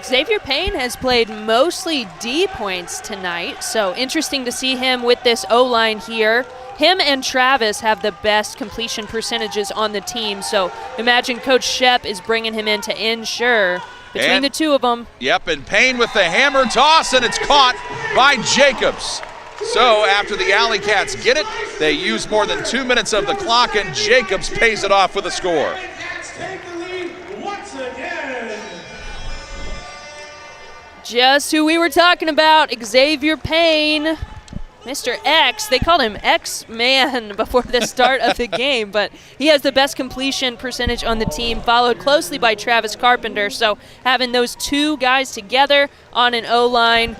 Xavier Payne has played mostly D points tonight, so interesting to see him with this O-line here. Him and Travis have the best completion percentages on the team, so imagine Coach Shep is bringing him in to ensure between the two of them. Yep, and Payne with the hammer toss, and it's caught by Jacobs. So after the AlleyCats get it, they use more than 2 minutes of the clock, and Jacobs pays it off with a score. Take the lead once again. Just who we were talking about, Xavier Payne. Mr. X, they called him X-Man before the start of the game, but he has the best completion percentage on the team, followed closely by Travis Carpenter. So having those two guys together on an O-line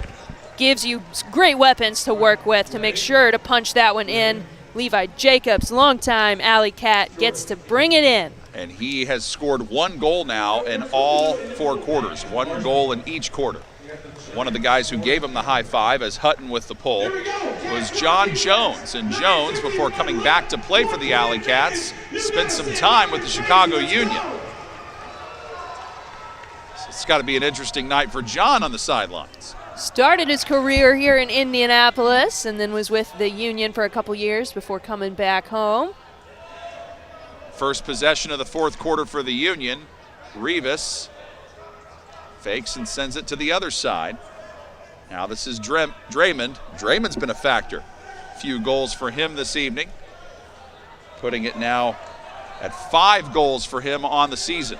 gives you great weapons to work with to make sure to punch that one in. Levi Jacobs, longtime AlleyCat, gets to bring it in. And he has scored one goal now in all 4 quarters, one goal in each quarter. One of the guys who gave him the high five as Hutton with the pull was John Jones. And Jones, before coming back to play for the AlleyCats, spent some time with the Chicago Union. So it's got to be an interesting night for John on the sidelines. Started his career here in Indianapolis and then was with the Union for a couple years before coming back home. First possession of the fourth quarter for the Union. Rivas fakes and sends it to the other side. Now this is Draymond. Draymond's been a factor. Few goals for him this evening. Putting it now at 5 goals for him on the season.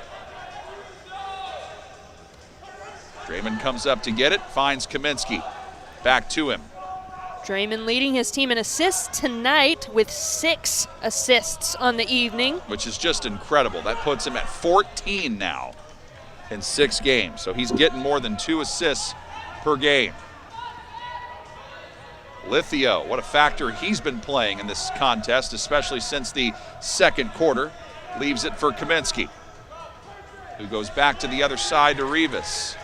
Draymond comes up to get it, finds Kaminsky. Back to him. Draymond leading his team in assists tonight with 6 assists on the evening. Which is just incredible. That puts him at 14 now in 6 games. So he's getting more than 2 assists per game. Lithio, what a factor he's been playing in this contest, especially since the second quarter. Leaves it for Kaminsky, who goes back to the other side to Rivas.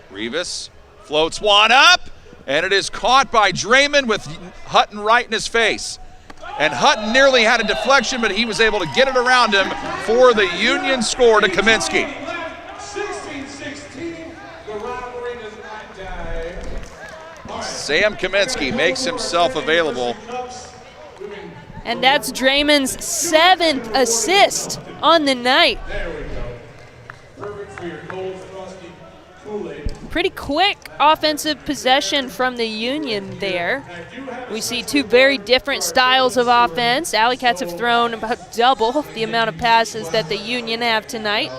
Rivas floats one up, and it is caught by Draymond with Hutton right in his face. And Hutton nearly had a deflection, but he was able to get it around him for the Union score to Kaminsky. 16-16, the rivalry does not die. Sam Kaminsky makes himself available. And that's Draymond's 7th assist on the night. There we go. Perfect for your goals, Frosty. Pretty quick offensive possession from the Union there. We see two very different styles of offense. AlleyCats have thrown about double the amount of passes that the Union have tonight.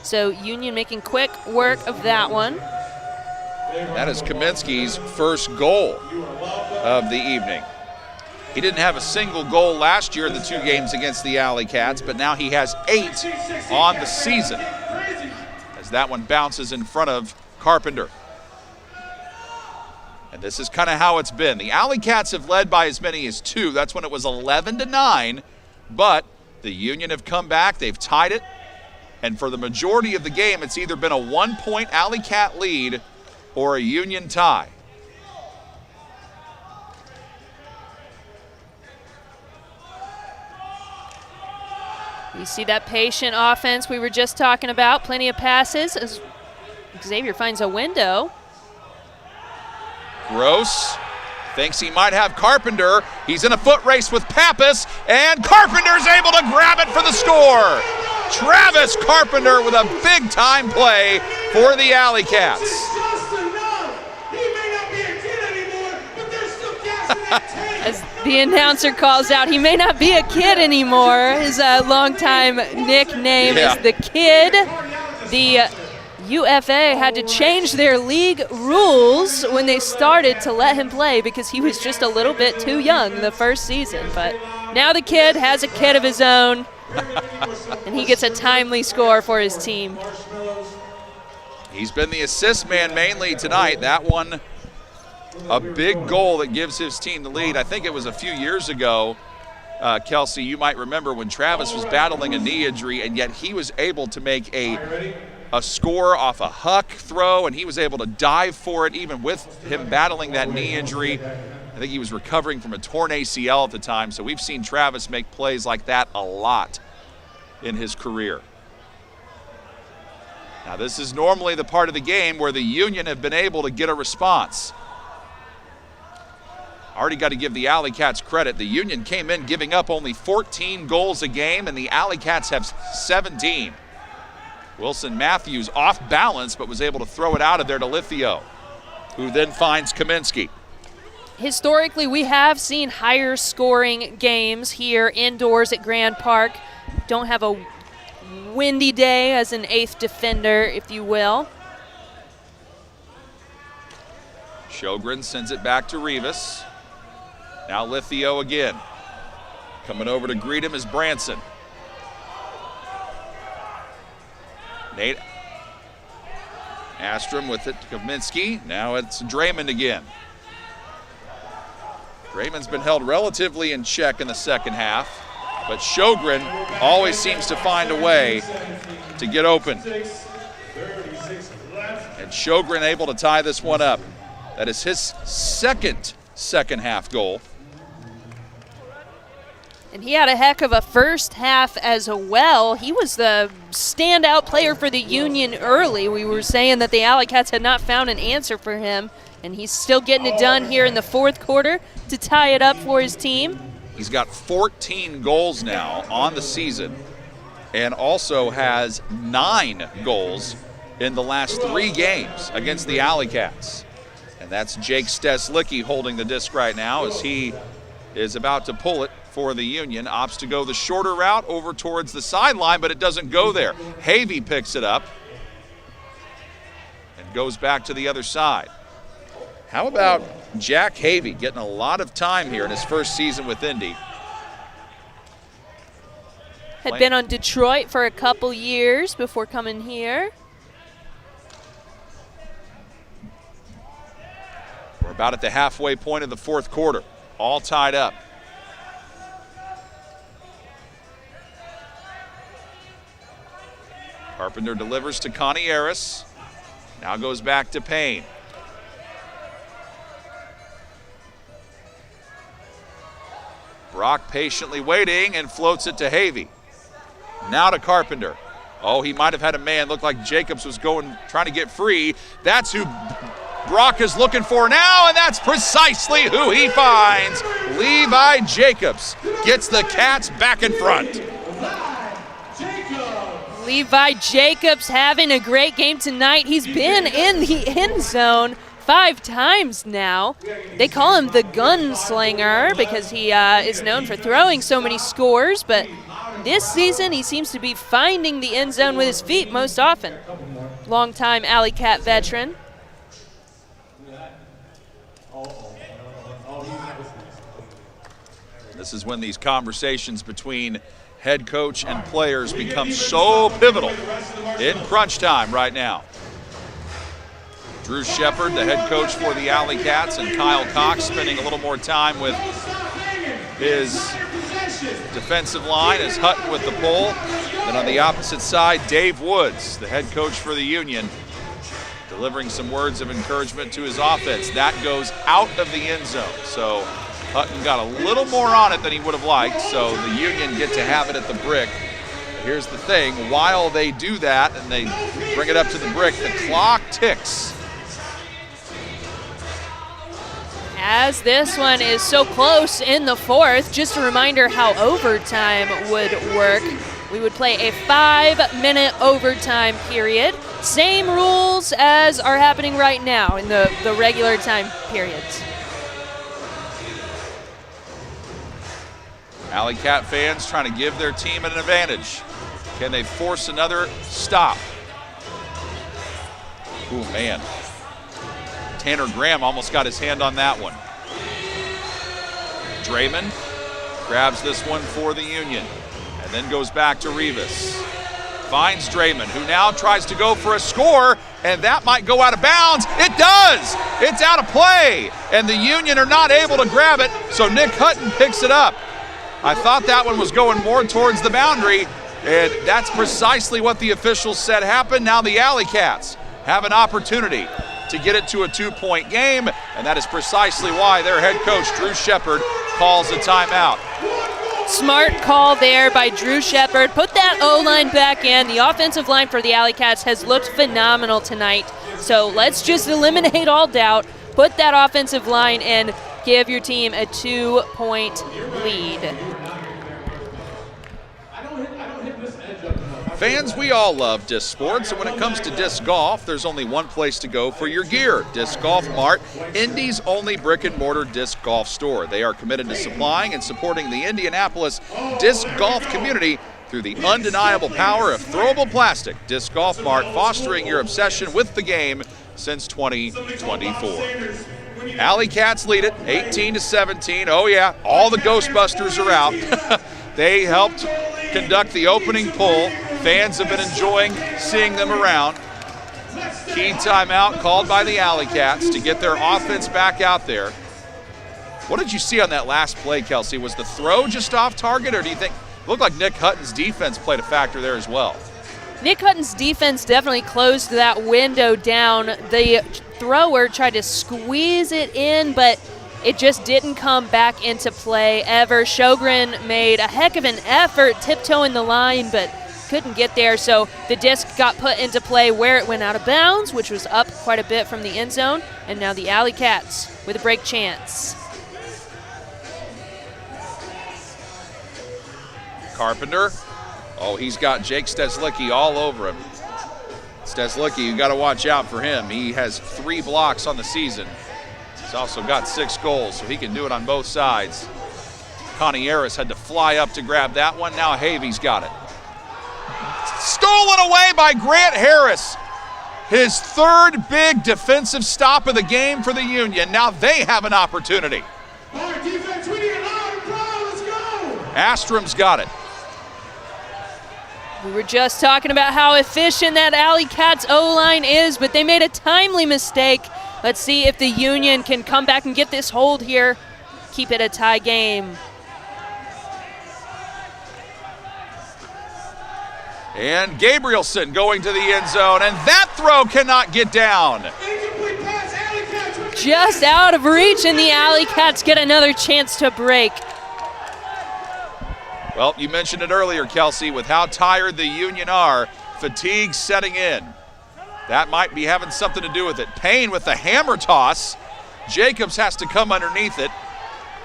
So Union making quick work of that one. That is Kaminsky's first goal of the evening. He didn't have a single goal last year in the 2 games against the AlleyCats, but now he has 8 on the season, as that one bounces in front of Carpenter. And this is kind of how it's been. The AlleyCats have led by as many as 2. That's when it was 11-9, but the Union have come back. They've tied it, and for the majority of the game, it's either been a 1-point AlleyCat lead or a Union tie. We see that patient offense we were just talking about. Plenty of passes as Xavier finds a window. Gross thinks he might have Carpenter. He's in a foot race with Pappas, and Carpenter's able to grab it for the score. Travis Carpenter with a big-time play for the AlleyCats. As the announcer calls out, he may not be a kid anymore. His longtime nickname is the Kid. The UFA had to change their league rules when they started to let him play because he was just a little bit too young the first season. But now the Kid has a kid of his own, and he gets a timely score for his team. He's been the assist man mainly tonight. That one, a big goal that gives his team the lead. I think it was a few years ago, Kelsey, you might remember when Travis was battling a knee injury, and yet he was able to make a score off a huck throw, and he was able to dive for it even with him battling that knee injury. I think he was recovering from a torn ACL at the time, so we've seen Travis make plays like that a lot in his career. Now this is normally the part of the game where the Union have been able to get a response. Already got to give the AlleyCats credit. The Union came in giving up only 14 goals a game, and the AlleyCats have 17. Wilson Matthews off balance, but was able to throw it out of there to Lithio, who then finds Kaminsky. Historically, we have seen higher scoring games here indoors at Grand Park. Don't have a windy day as an 8th defender, if you will. Sjogren sends it back to Rivas. Now Lithio again. Coming over to greet him is Branson. Nate Astrom with it to Kaminsky. Now it's Draymond again. Draymond's been held relatively in check in the second half, but Sjogren always seems to find a way to get open. And Sjogren able to tie this one up. That is his second half goal. And he had a heck of a first half as well. He was the standout player for the Union early. We were saying that the AlleyCats had not found an answer for him, and he's still getting it done here in the 4th quarter to tie it up for his team. He's got 14 goals now on the season and also has 9 goals in the last 3 games against the AlleyCats. And that's Jake Steslicki holding the disc right now as he is about to pull it for the Union. Opts to go the shorter route over towards the sideline, but it doesn't go there. Havey picks it up and goes back to the other side. How about Jack Havey getting a lot of time here in his first season with Indy? Had been on Detroit for a couple years before coming here. We're about at the halfway point of the 4th quarter, all tied up. Carpenter delivers to Connie Harris. Now goes back to Payne. Brock patiently waiting and floats it to Havey. Now to Carpenter. Oh, he might have had a man. Looked like Jacobs was trying to get free. That's who Brock is looking for now, and that's precisely who he finds. Levi Jacobs gets the Cats back in front. Levi Jacobs having a great game tonight. He's been in the end zone 5 times now. They call him the gunslinger because he is known for throwing so many scores, but this season he seems to be finding the end zone with his feet most often. Longtime AlleyCat veteran. This is when these conversations between head coach and players become so pivotal in crunch time right now. Drew Shepard, the head coach for the AlleyCats, and Kyle Cox spending a little more time with his defensive line as Hutton with the pole. Then on the opposite side, Dave Woods, the head coach for the Union, delivering some words of encouragement to his offense. That goes out of the end zone. So Hutton got a little more on it than he would have liked, so the Union get to have it at the brick. But here's the thing, while they do that and they bring it up to the brick, the clock ticks. As this one is so close in the 4th, just a reminder how overtime would work. We would play a 5-minute overtime period. Same rules as are happening right now in the regular time periods. AlleyCat fans trying to give their team an advantage. Can they force another stop? Ooh, man. Tanner Graham almost got his hand on that one. Draymond grabs this one for the Union and then goes back to Rivas. Finds Draymond, who now tries to go for a score, and that might go out of bounds. It does! It's out of play, and the Union are not able to grab it, so Nick Hutton picks it up. I thought that one was going more towards the boundary, and that's precisely what the officials said happened. Now the AlleyCats have an opportunity to get it to a 2-point game, and that is precisely why their head coach, Drew Shepard, calls a timeout. Smart call there by Drew Shepard. Put that O-line back in. The offensive line for the AlleyCats has looked phenomenal tonight. So let's just eliminate all doubt. Put that offensive line in. Give your team a 2-point lead. Fans, we all love disc sports, and when it comes to disc golf, there's only one place to go for your gear. Disc Golf Mart, Indy's only brick-and-mortar disc golf store. They are committed to supplying and supporting the Indianapolis disc golf community through the undeniable power of throwable plastic. Disc Golf Mart, fostering your obsession with the game since 2024. AlleyCats lead it 18-17. Oh yeah, all the Ghostbusters are out. They helped conduct the opening pull. Fans have been enjoying seeing them around. Key timeout called by the AlleyCats to get their offense back out there. What did you see on that last play, Kelsey? Was the throw just off target, or do you think it looked like Nick Hutton's defense played a factor there as well? Nick Hutton's defense definitely closed that window down. The thrower tried to squeeze it in, but it just didn't come back into play ever. Sjogren made a heck of an effort tiptoeing the line, but couldn't get there, so the disc got put into play where it went out of bounds, which was up quite a bit from the end zone, and now the AlleyCats with a break chance. Carpenter, oh, he's got Jake Steslicki all over him. Steslicki, you got to watch out for him. He has 3 blocks on the season. He's also got 6 goals, so he can do it on both sides. Connie Harris had to fly up to grab that one. Now Havey's got it. Stolen away by Grant Harris. His 3rd big defensive stop of the game for the Union. Now they have an opportunity. All right, defense, we need a loud crowd. Let's go. Astrom's got it. We were just talking about how efficient that AlleyCats O-line is, but they made a timely mistake. Let's see if the Union can come back and get this hold here. Keep it a tie game. And Gabrielson going to the end zone, and that throw cannot get down. Just out of reach, and the AlleyCats get another chance to break. Well, you mentioned it earlier, Kelsey, with how tired the Union are, fatigue setting in. That might be having something to do with it. Payne with the hammer toss. Jacobs has to come underneath it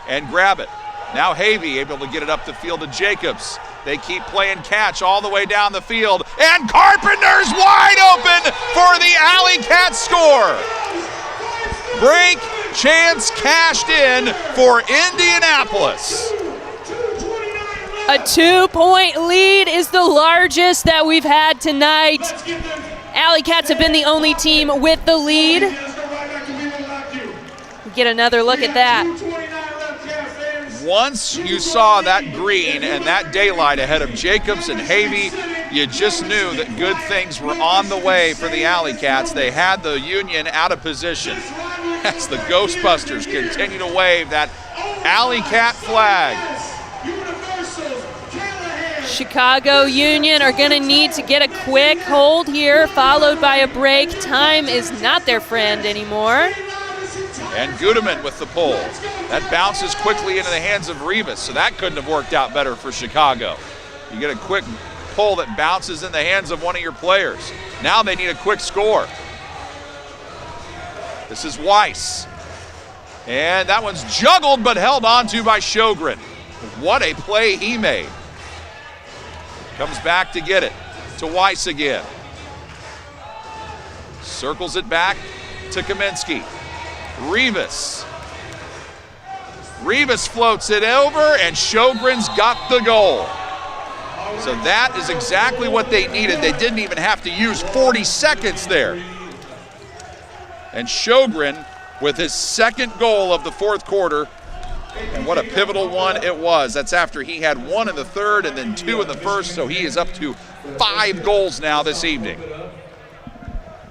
and grab it. Now Havey able to get it up the field to Jacobs. They keep playing catch all the way down the field, and Carpenter's wide open for the AlleyCats score. Break chance cashed in for Indianapolis. A 2-point lead is the largest that we've had tonight. AlleyCats have been the only team with the lead. Get another look at that. Once you saw that green and that daylight ahead of Jacobs and Havey, you just knew that good things were on the way for the AlleyCats. They had the Union out of position as the Ghostbusters continue to wave that AlleyCat flag. Chicago Union are going to need to get a quick hold here, followed by a break. Time is not their friend anymore. And Gudeman with the pull. That bounces quickly into the hands of Rivas, so that couldn't have worked out better for Chicago. You get a quick pull that bounces in the hands of one of your players. Now they need a quick score. This is Weiss. And that one's juggled but held onto by Sjogren. What a play he made. Comes back to get it to Weiss again. Circles it back to Kaminsky. Rivas floats it over, and Sjogren's got the goal. So that is exactly what they needed. They didn't even have to use 40 seconds there. And Sjogren with his second goal of the fourth quarter, and what a pivotal one it was. That's after he had one in the third and then two in the first, so he is up to 5 goals now this evening.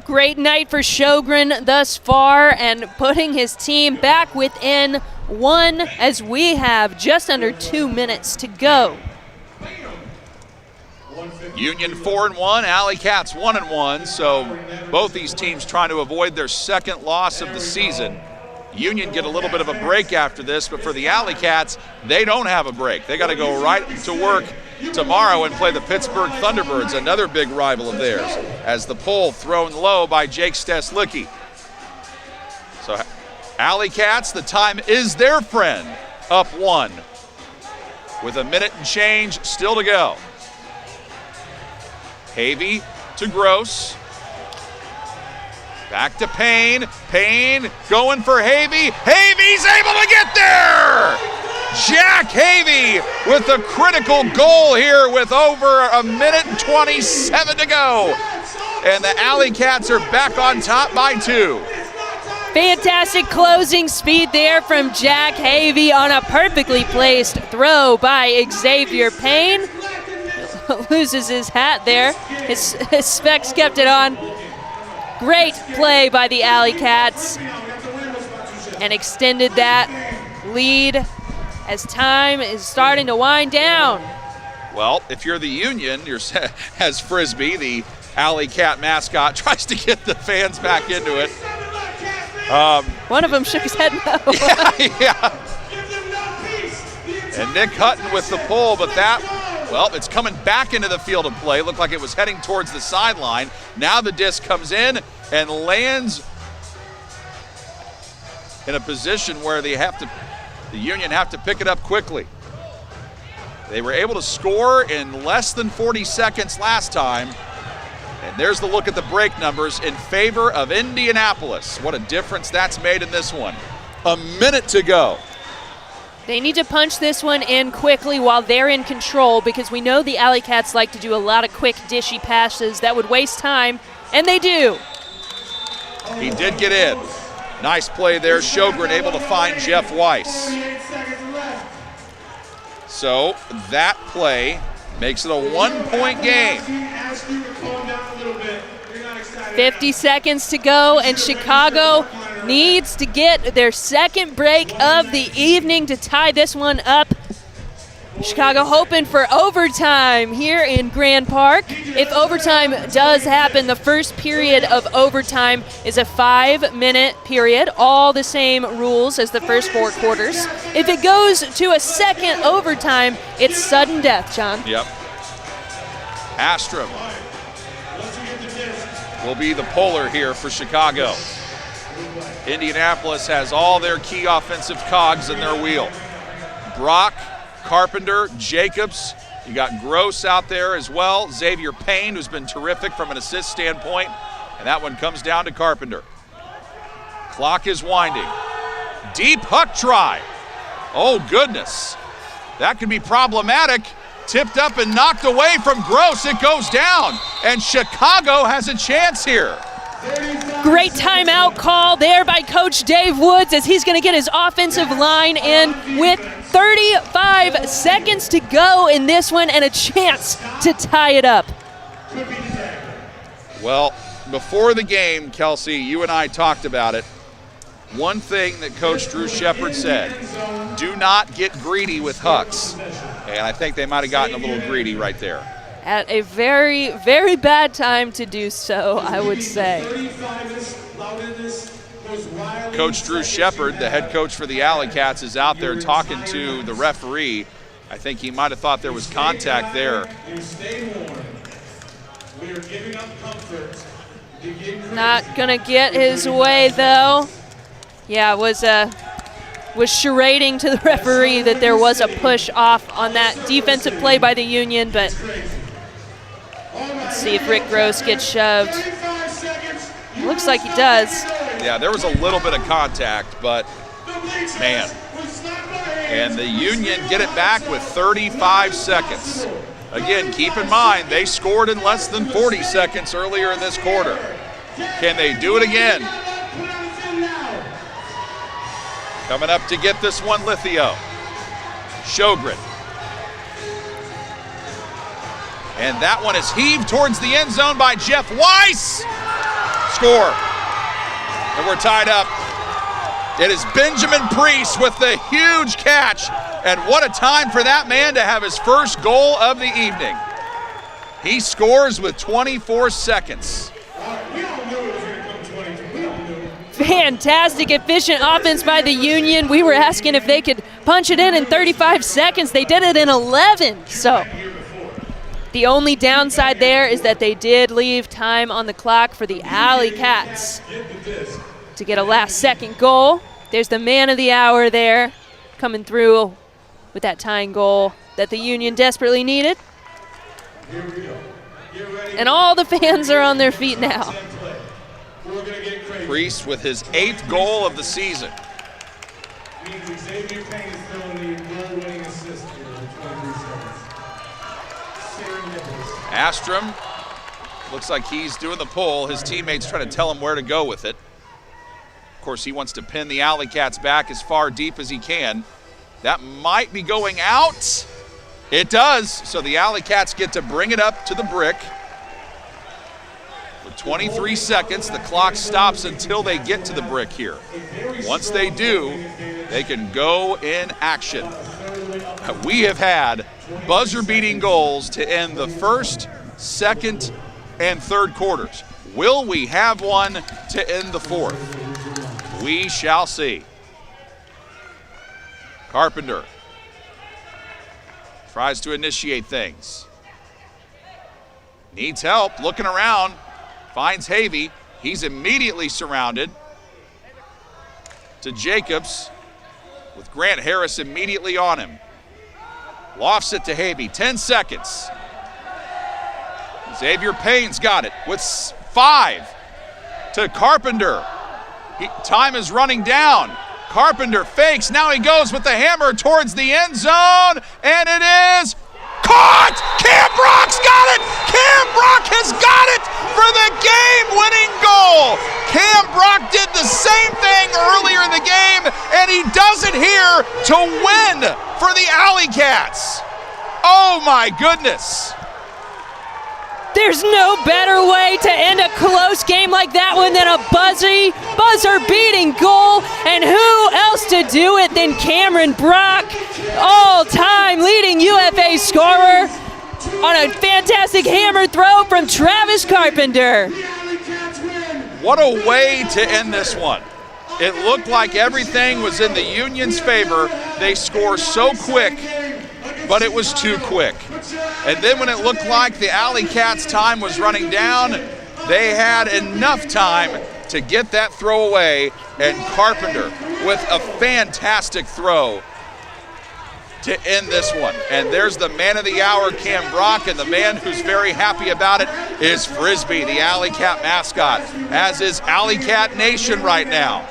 Great night for Sjogren thus far, and putting his team back within one as we have just under 2 minutes to go. Union 4-1, AlleyCats 1-1, so both these teams trying to avoid their second loss of the season. Union get a little bit of a break after this, but for the AlleyCats, they don't have a break. They got to go right to work tomorrow and play the Pittsburgh Thunderbirds, another big rival of theirs, as the pull thrown low by Jake Steslicki. So AlleyCats, the time is their friend, up 1 with a minute and change still to go. Havey to Gross. Back to Payne. Payne going for Havey. Havey's able to get there! Jack Havey with a critical goal here with over a minute and 27 to go. And the AlleyCats are back on top by 2. Fantastic closing speed there from Jack Havey on a perfectly placed throw by Xavier Payne. Loses his hat there. His specs kept it on. Great play by the AlleyCats and extended that lead as time is starting to wind down. Well, if you're the Union, as Frisbee, the AlleyCat mascot, tries to get the fans back into it. One of them shook his head no. Yeah. And Nick Hutton with the pull, but well, it's coming back into the field of play. Looked like it was heading towards the sideline. Now the disc comes in and lands in a position where the Union have to pick it up quickly. They were able to score in less than 40 seconds last time. And there's the look at the break numbers in favor of Indianapolis. What a difference that's made in this one. A minute to go. They need to punch this one in quickly while they're in control, because we know the AlleyCats like to do a lot of quick dishy passes that would waste time, and they do. He did get in. Nice play there. Sjogren able to find Jeff Weiss. So that play makes it a 1-point game. 50 seconds to go, and Chicago needs to get their second break of the evening to tie this one up. Chicago hoping for overtime here in Grand Park. If overtime does happen, the first period of overtime is a 5-minute period, all the same rules as the first 4 quarters. If it goes to a second overtime, it's sudden death, John. Yep. Astrom will be the puller here for Chicago. Indianapolis has all their key offensive cogs in their wheel. Brock, Carpenter, Jacobs. You got Gross out there as well. Xavier Payne, who's been terrific from an assist standpoint. And that one comes down to Carpenter. Clock is winding. Deep hook try. Oh, goodness. That could be problematic. Tipped up and knocked away from Gross. It goes down. And Chicago has a chance here. Great timeout call there by Coach Dave Woods as he's going to get his offensive line in with 35 seconds to go in this one and a chance to tie it up. Well, before the game, Kelsey, you and I talked about it. One thing that Coach Drew Shepard said, do not get greedy with hucks. And I think they might have gotten a little greedy right there. At a very, very bad time to do so, I would say. Coach Drew Shepard, the head coach for the AlleyCats, is out there talking to the referee. I think he might have thought there was contact there. Not gonna get his way though. Yeah, was charading to the referee that there was a push off on that defensive play by the Union, but let's see if Rick Gross gets shoved. Looks like he does. Yeah, there was a little bit of contact, but man. And the Union get it back with 35 seconds. Again, keep in mind, they scored in less than 40 seconds earlier in this quarter. Can they do it again? Coming up to get this one, Lithio. Sjogren. And that one is heaved towards the end zone by Jeff Weiss. Score. And we're tied up. It is Benjamin Priest with the huge catch. And what a time for that man to have his first goal of the evening. He scores with 24 seconds. Fantastic, efficient offense by the Union. We were asking if they could punch it in 35 seconds. They did it in 11. So the only downside there is that they did leave time on the clock for the AlleyCats to get a last-second goal. There's the man of the hour there coming through with that tying goal that the Union desperately needed. And all the fans are on their feet now. Priest with his 8th goal of the season. Astrom looks like he's doing the pull. His teammates trying to tell him where to go with it. Of course, he wants to pin the AlleyCats back as far deep as he can. That might be going out. It does. So the AlleyCats get to bring it up to the brick. With 23 seconds, the clock stops until they get to the brick here. Once they do, they can go in action. We have had buzzer-beating goals to end the first, second, and third quarters. Will we have one to end the fourth? We shall see. Carpenter tries to initiate things. Needs help, looking around, finds Havey. He's immediately surrounded. To Jacobs, with Grant Harris immediately on him. Lofts it to Havey, 10 seconds. Xavier Payne's got it with 5 to Carpenter. Time is running down. Carpenter fakes, now he goes with the hammer towards the end zone, and it is caught! Cam Brock's got it! Cam Brock has got it for the game-winning goal! Cam Brock did the same thing earlier in the game, and he does it here to win for the AlleyCats. Oh my goodness. There's no better way to end a close game like that one than a buzzer-beating goal. And who else to do it than Cameron Brock, all-time leading UFA scorer, on a fantastic hammer throw from Travis Carpenter. What a way to end this one. It looked like everything was in the Union's favor. They score so quick, but it was too quick. And then when it looked like the AlleyCats' time was running down, they had enough time to get that throw away, and Carpenter with a fantastic throw to end this one. And there's the man of the hour, Cam Brock, and the man who's very happy about it is Frisbee, the AlleyCat mascot, as is AlleyCat Nation right now.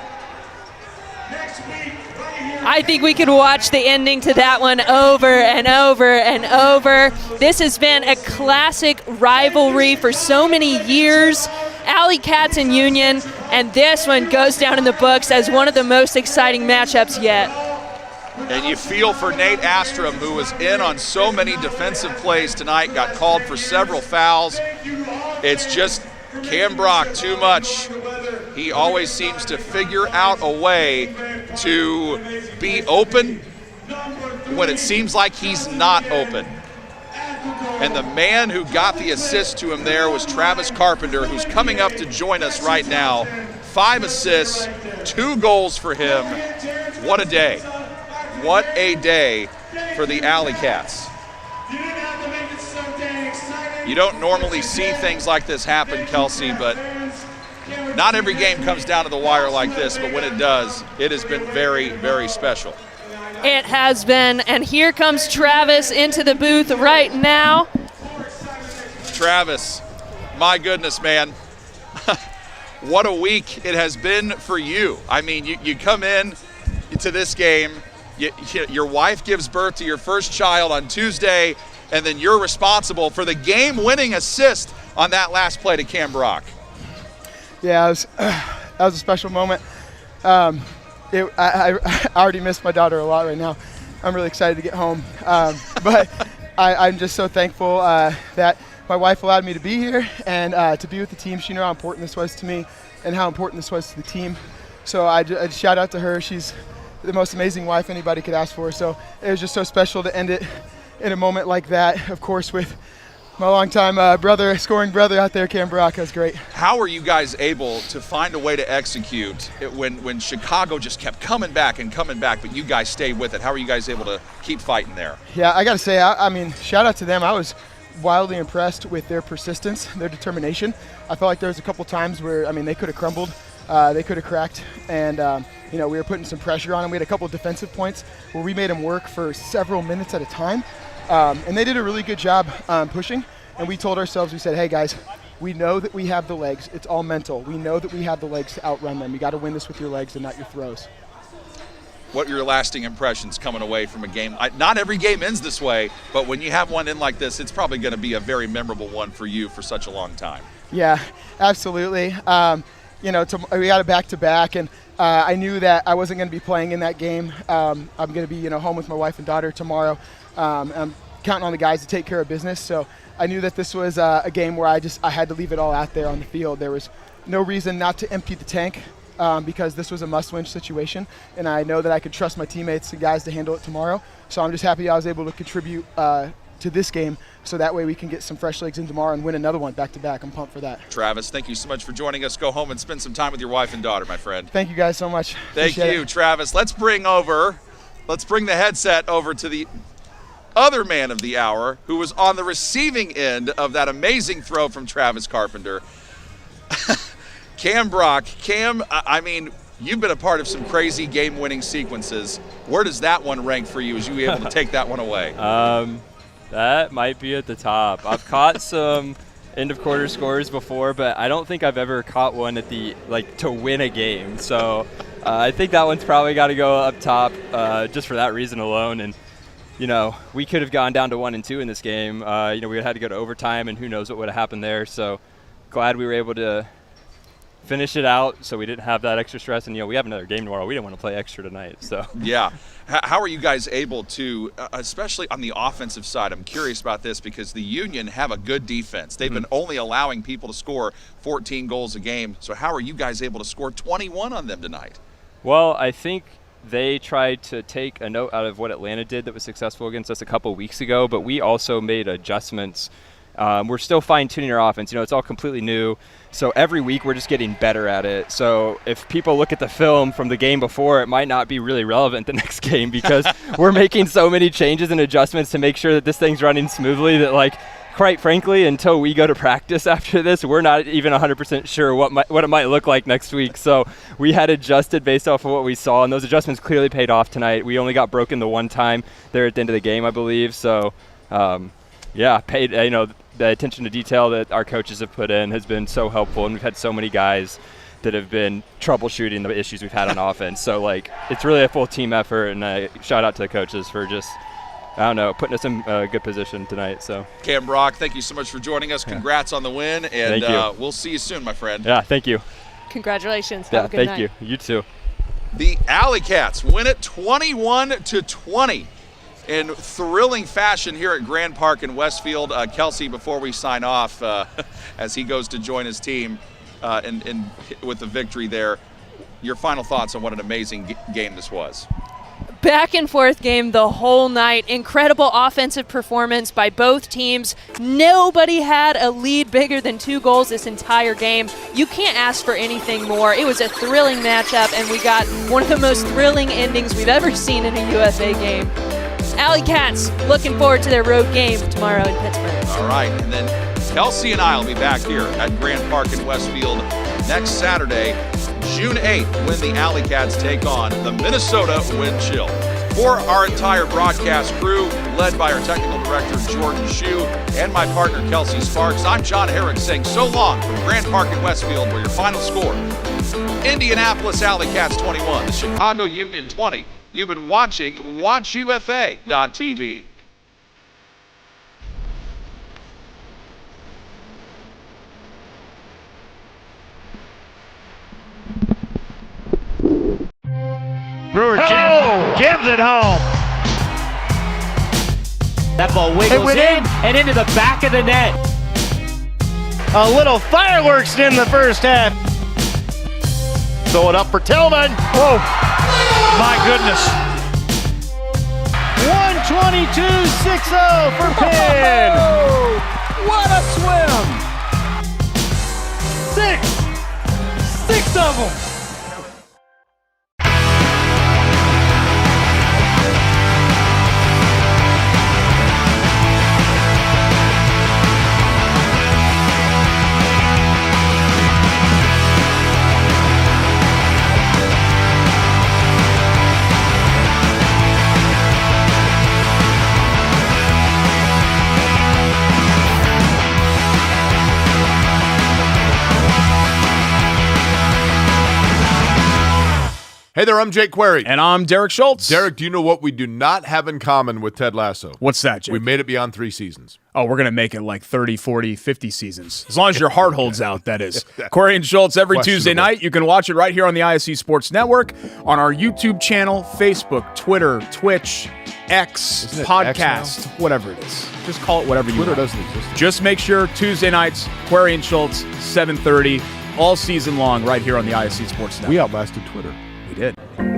I think we could watch the ending to that one over and over and over. This has been a classic rivalry for so many years. AlleyCats and Union, and this one goes down in the books as one of the most exciting matchups yet. And you feel for Nate Astrom, who was in on so many defensive plays tonight, got called for several fouls. It's just Cam Brock too much. He always seems to figure out a way to be open when it seems like he's not open. And the man who got the assist to him there was Travis Carpenter, who's coming up to join us right now. 5 assists, 2 goals for him. What a day. What a day for the AlleyCats. You don't normally see things like this happen, Kelsey, but not every game comes down to the wire like this, but when it does, it has been very, very special. It has been, and here comes Travis into the booth right now. Travis, my goodness, man. What a week it has been for you. I mean, you come in to this game, your wife gives birth to your first child on Tuesday, and then you're responsible for the game-winning assist on that last play to Cam Brock. Yeah, that was a special moment. I already miss my daughter a lot right now. I'm really excited to get home. But I'm just so thankful that my wife allowed me to be here and to be with the team. She knew how important this was to me and how important this was to the team. So I shout out to her. She's the most amazing wife anybody could ask for. So it was just so special to end it in a moment like that, of course, with my longtime scoring brother out there, Cam Brock. That was great. How are you guys able to find a way to execute it when Chicago just kept coming back, but you guys stayed with it? How are you guys able to keep fighting there? Yeah, I got to say, I mean, shout out to them. I was wildly impressed with their persistence, their determination. I felt like there was a couple times where, I mean, they could have crumbled, they could have cracked, and we were putting some pressure on them. We had a couple of defensive points where we made them work for several minutes at a time. And they did a really good job pushing, and we told ourselves, we said, hey guys, we know that we have the legs. It's all mental. We know that we have the legs to outrun them. You got to win this with your legs and not your throws. What are your lasting impressions coming away from a game? Not every game ends this way, but when you have one in like this, it's probably going to be a very memorable one for you for such a long time. Yeah, absolutely. We got a back-to-back, and I knew that I wasn't going to be playing in that game. I'm going to be home with my wife and daughter tomorrow. I'm counting on the guys to take care of business, so I knew that this was a game where I had to leave it all out there on the field. There was no reason not to empty the tank because this was a must-win situation, and I know that I could trust my teammates and guys to handle it tomorrow. So I'm just happy I was able to contribute to this game, so that way we can get some fresh legs in tomorrow and win another one back-to-back. I'm pumped for that. Travis, thank you so much for joining us. Go home and spend some time with your wife and daughter, my friend. Thank you guys so much. Thank you, Travis. Let's bring the headset over to the other man of the hour who was on the receiving end of that amazing throw from Travis Carpenter. Cam Brock. Cam, I mean, you've been a part of some crazy game-winning sequences. Where does that one rank for you? As you were able to take that one away? That might be at the top. I've caught some end-of-quarter scores before, but I don't think I've ever caught one at the to win a game. So I think that one's probably got to go up top just for that reason alone. And we could have gone down to 1-2 in this game. We had to go to overtime, and who knows what would have happened there. So glad we were able to finish it out so we didn't have that extra stress. And, we have another game tomorrow. We didn't want to play extra tonight. So yeah. How are you guys able to, especially on the offensive side, I'm curious about this because the Union have a good defense. They've been only allowing people to score 14 goals a game. So how are you guys able to score 21 on them tonight? Well, I think they tried to take a note out of what Atlanta did that was successful against us a couple weeks ago, but we also made adjustments. We're still fine-tuning our offense. It's all completely new. So every week we're just getting better at it. So if people look at the film from the game before, it might not be really relevant the next game because we're making so many changes and adjustments to make sure that this thing's running smoothly that quite frankly, until we go to practice after this, we're not even 100% sure what it might look like next week. So we had adjusted based off of what we saw, and those adjustments clearly paid off tonight. We only got broken the one time there at the end of the game, I believe. So, paid. The attention to detail that our coaches have put in has been so helpful, and we've had so many guys that have been troubleshooting the issues we've had on offense. So, it's really a full team effort, and shout out to the coaches for just, putting us in a good position tonight. So, Cam Brock, thank you so much for joining us. Congrats on the win, and we'll see you soon, my friend. Yeah, thank you. Congratulations. Have a good night. Thank you. You too. The AlleyCats win it 21-20 in thrilling fashion here at Grand Park in Westfield. Kelsey, before we sign off, as he goes to join his team with the victory there, your final thoughts on what an amazing game this was? Back and forth game the whole night. Incredible offensive performance by both teams. Nobody had a lead bigger than 2 goals this entire game. You can't ask for anything more. It was a thrilling matchup, and we got one of the most thrilling endings we've ever seen in a UFA game. AlleyCats looking forward to their road game tomorrow in Pittsburgh. All right, and then Kelsey and I will be back here at Grand Park in Westfield next Saturday, June 8th, when the AlleyCats take on the Minnesota Wind Chill. For our entire broadcast crew, led by our technical director, Jordan Shue, and my partner, Kelsey Sparks, I'm John Herrick saying so long from Grand Park in Westfield, where your final score, Indianapolis AlleyCats 21, the Chicago Union 20. You've been watching WatchUFA.tv. Brewer jams it home. That ball wiggles in and into the back of the net. A little fireworks in the first half. Throw it up for Tillman. Whoa, my goodness. 122-60 for Penn. What a swim. 6 of them. Hey there, I'm Jake Query. And I'm Derek Schultz. Derek, do you know what we do not have in common with Ted Lasso? What's that, Jake? We made it beyond 3 seasons. Oh, we're going to make it like 30, 40, 50 seasons. As long as your heart holds out, that is. Query and Schultz every Tuesday night. You can watch it right here on the ISC Sports Network, on our YouTube channel, Facebook, Twitter, Twitch, X, podcast, whatever it is. Just call it whatever you want. Twitter doesn't exist. Just make sure Tuesday nights, Query and Schultz, 7:30, all season long right here on the ISC Sports Network. We outlasted Twitter. We did.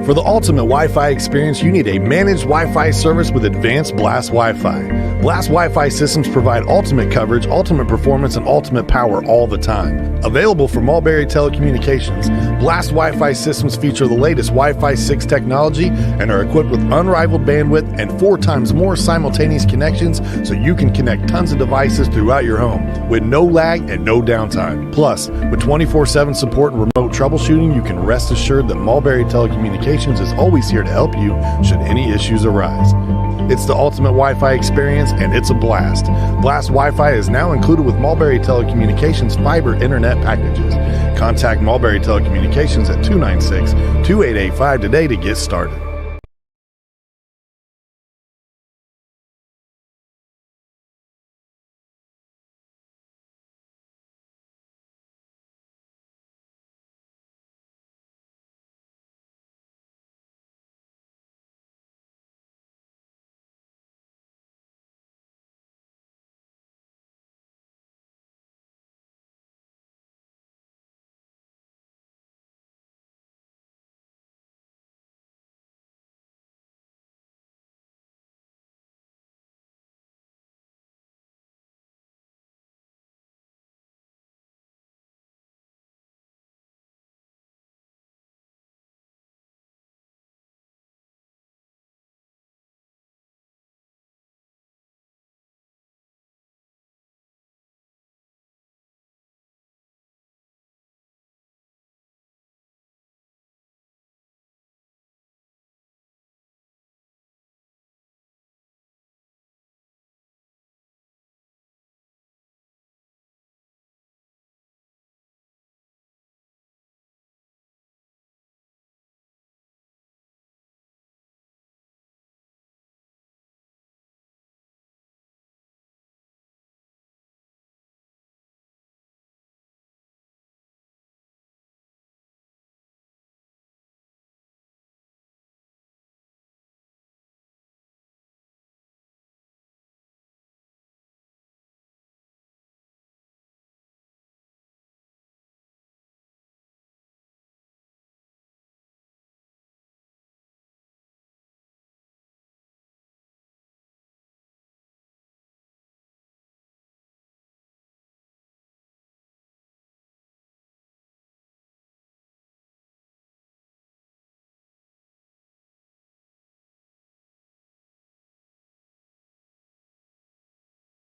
For the ultimate Wi-Fi experience, you need a managed Wi-Fi service with advanced Blast Wi-Fi. Blast Wi-Fi systems provide ultimate coverage, ultimate performance, and ultimate power all the time. Available from Mulberry Telecommunications, Blast Wi-Fi systems feature the latest Wi-Fi 6 technology and are equipped with unrivaled bandwidth and 4 times more simultaneous connections, so you can connect tons of devices throughout your home with no lag and no downtime. Plus, with 24/7 support and remote troubleshooting, you can rest assured that Mulberry Telecommunications is always here to help you should any issues arise. It's the ultimate Wi-Fi experience, and it's a blast. Blast Wi-Fi is now included with Mulberry Telecommunications fiber internet packages. Contact Mulberry Telecommunications at 296-2885 today to get started.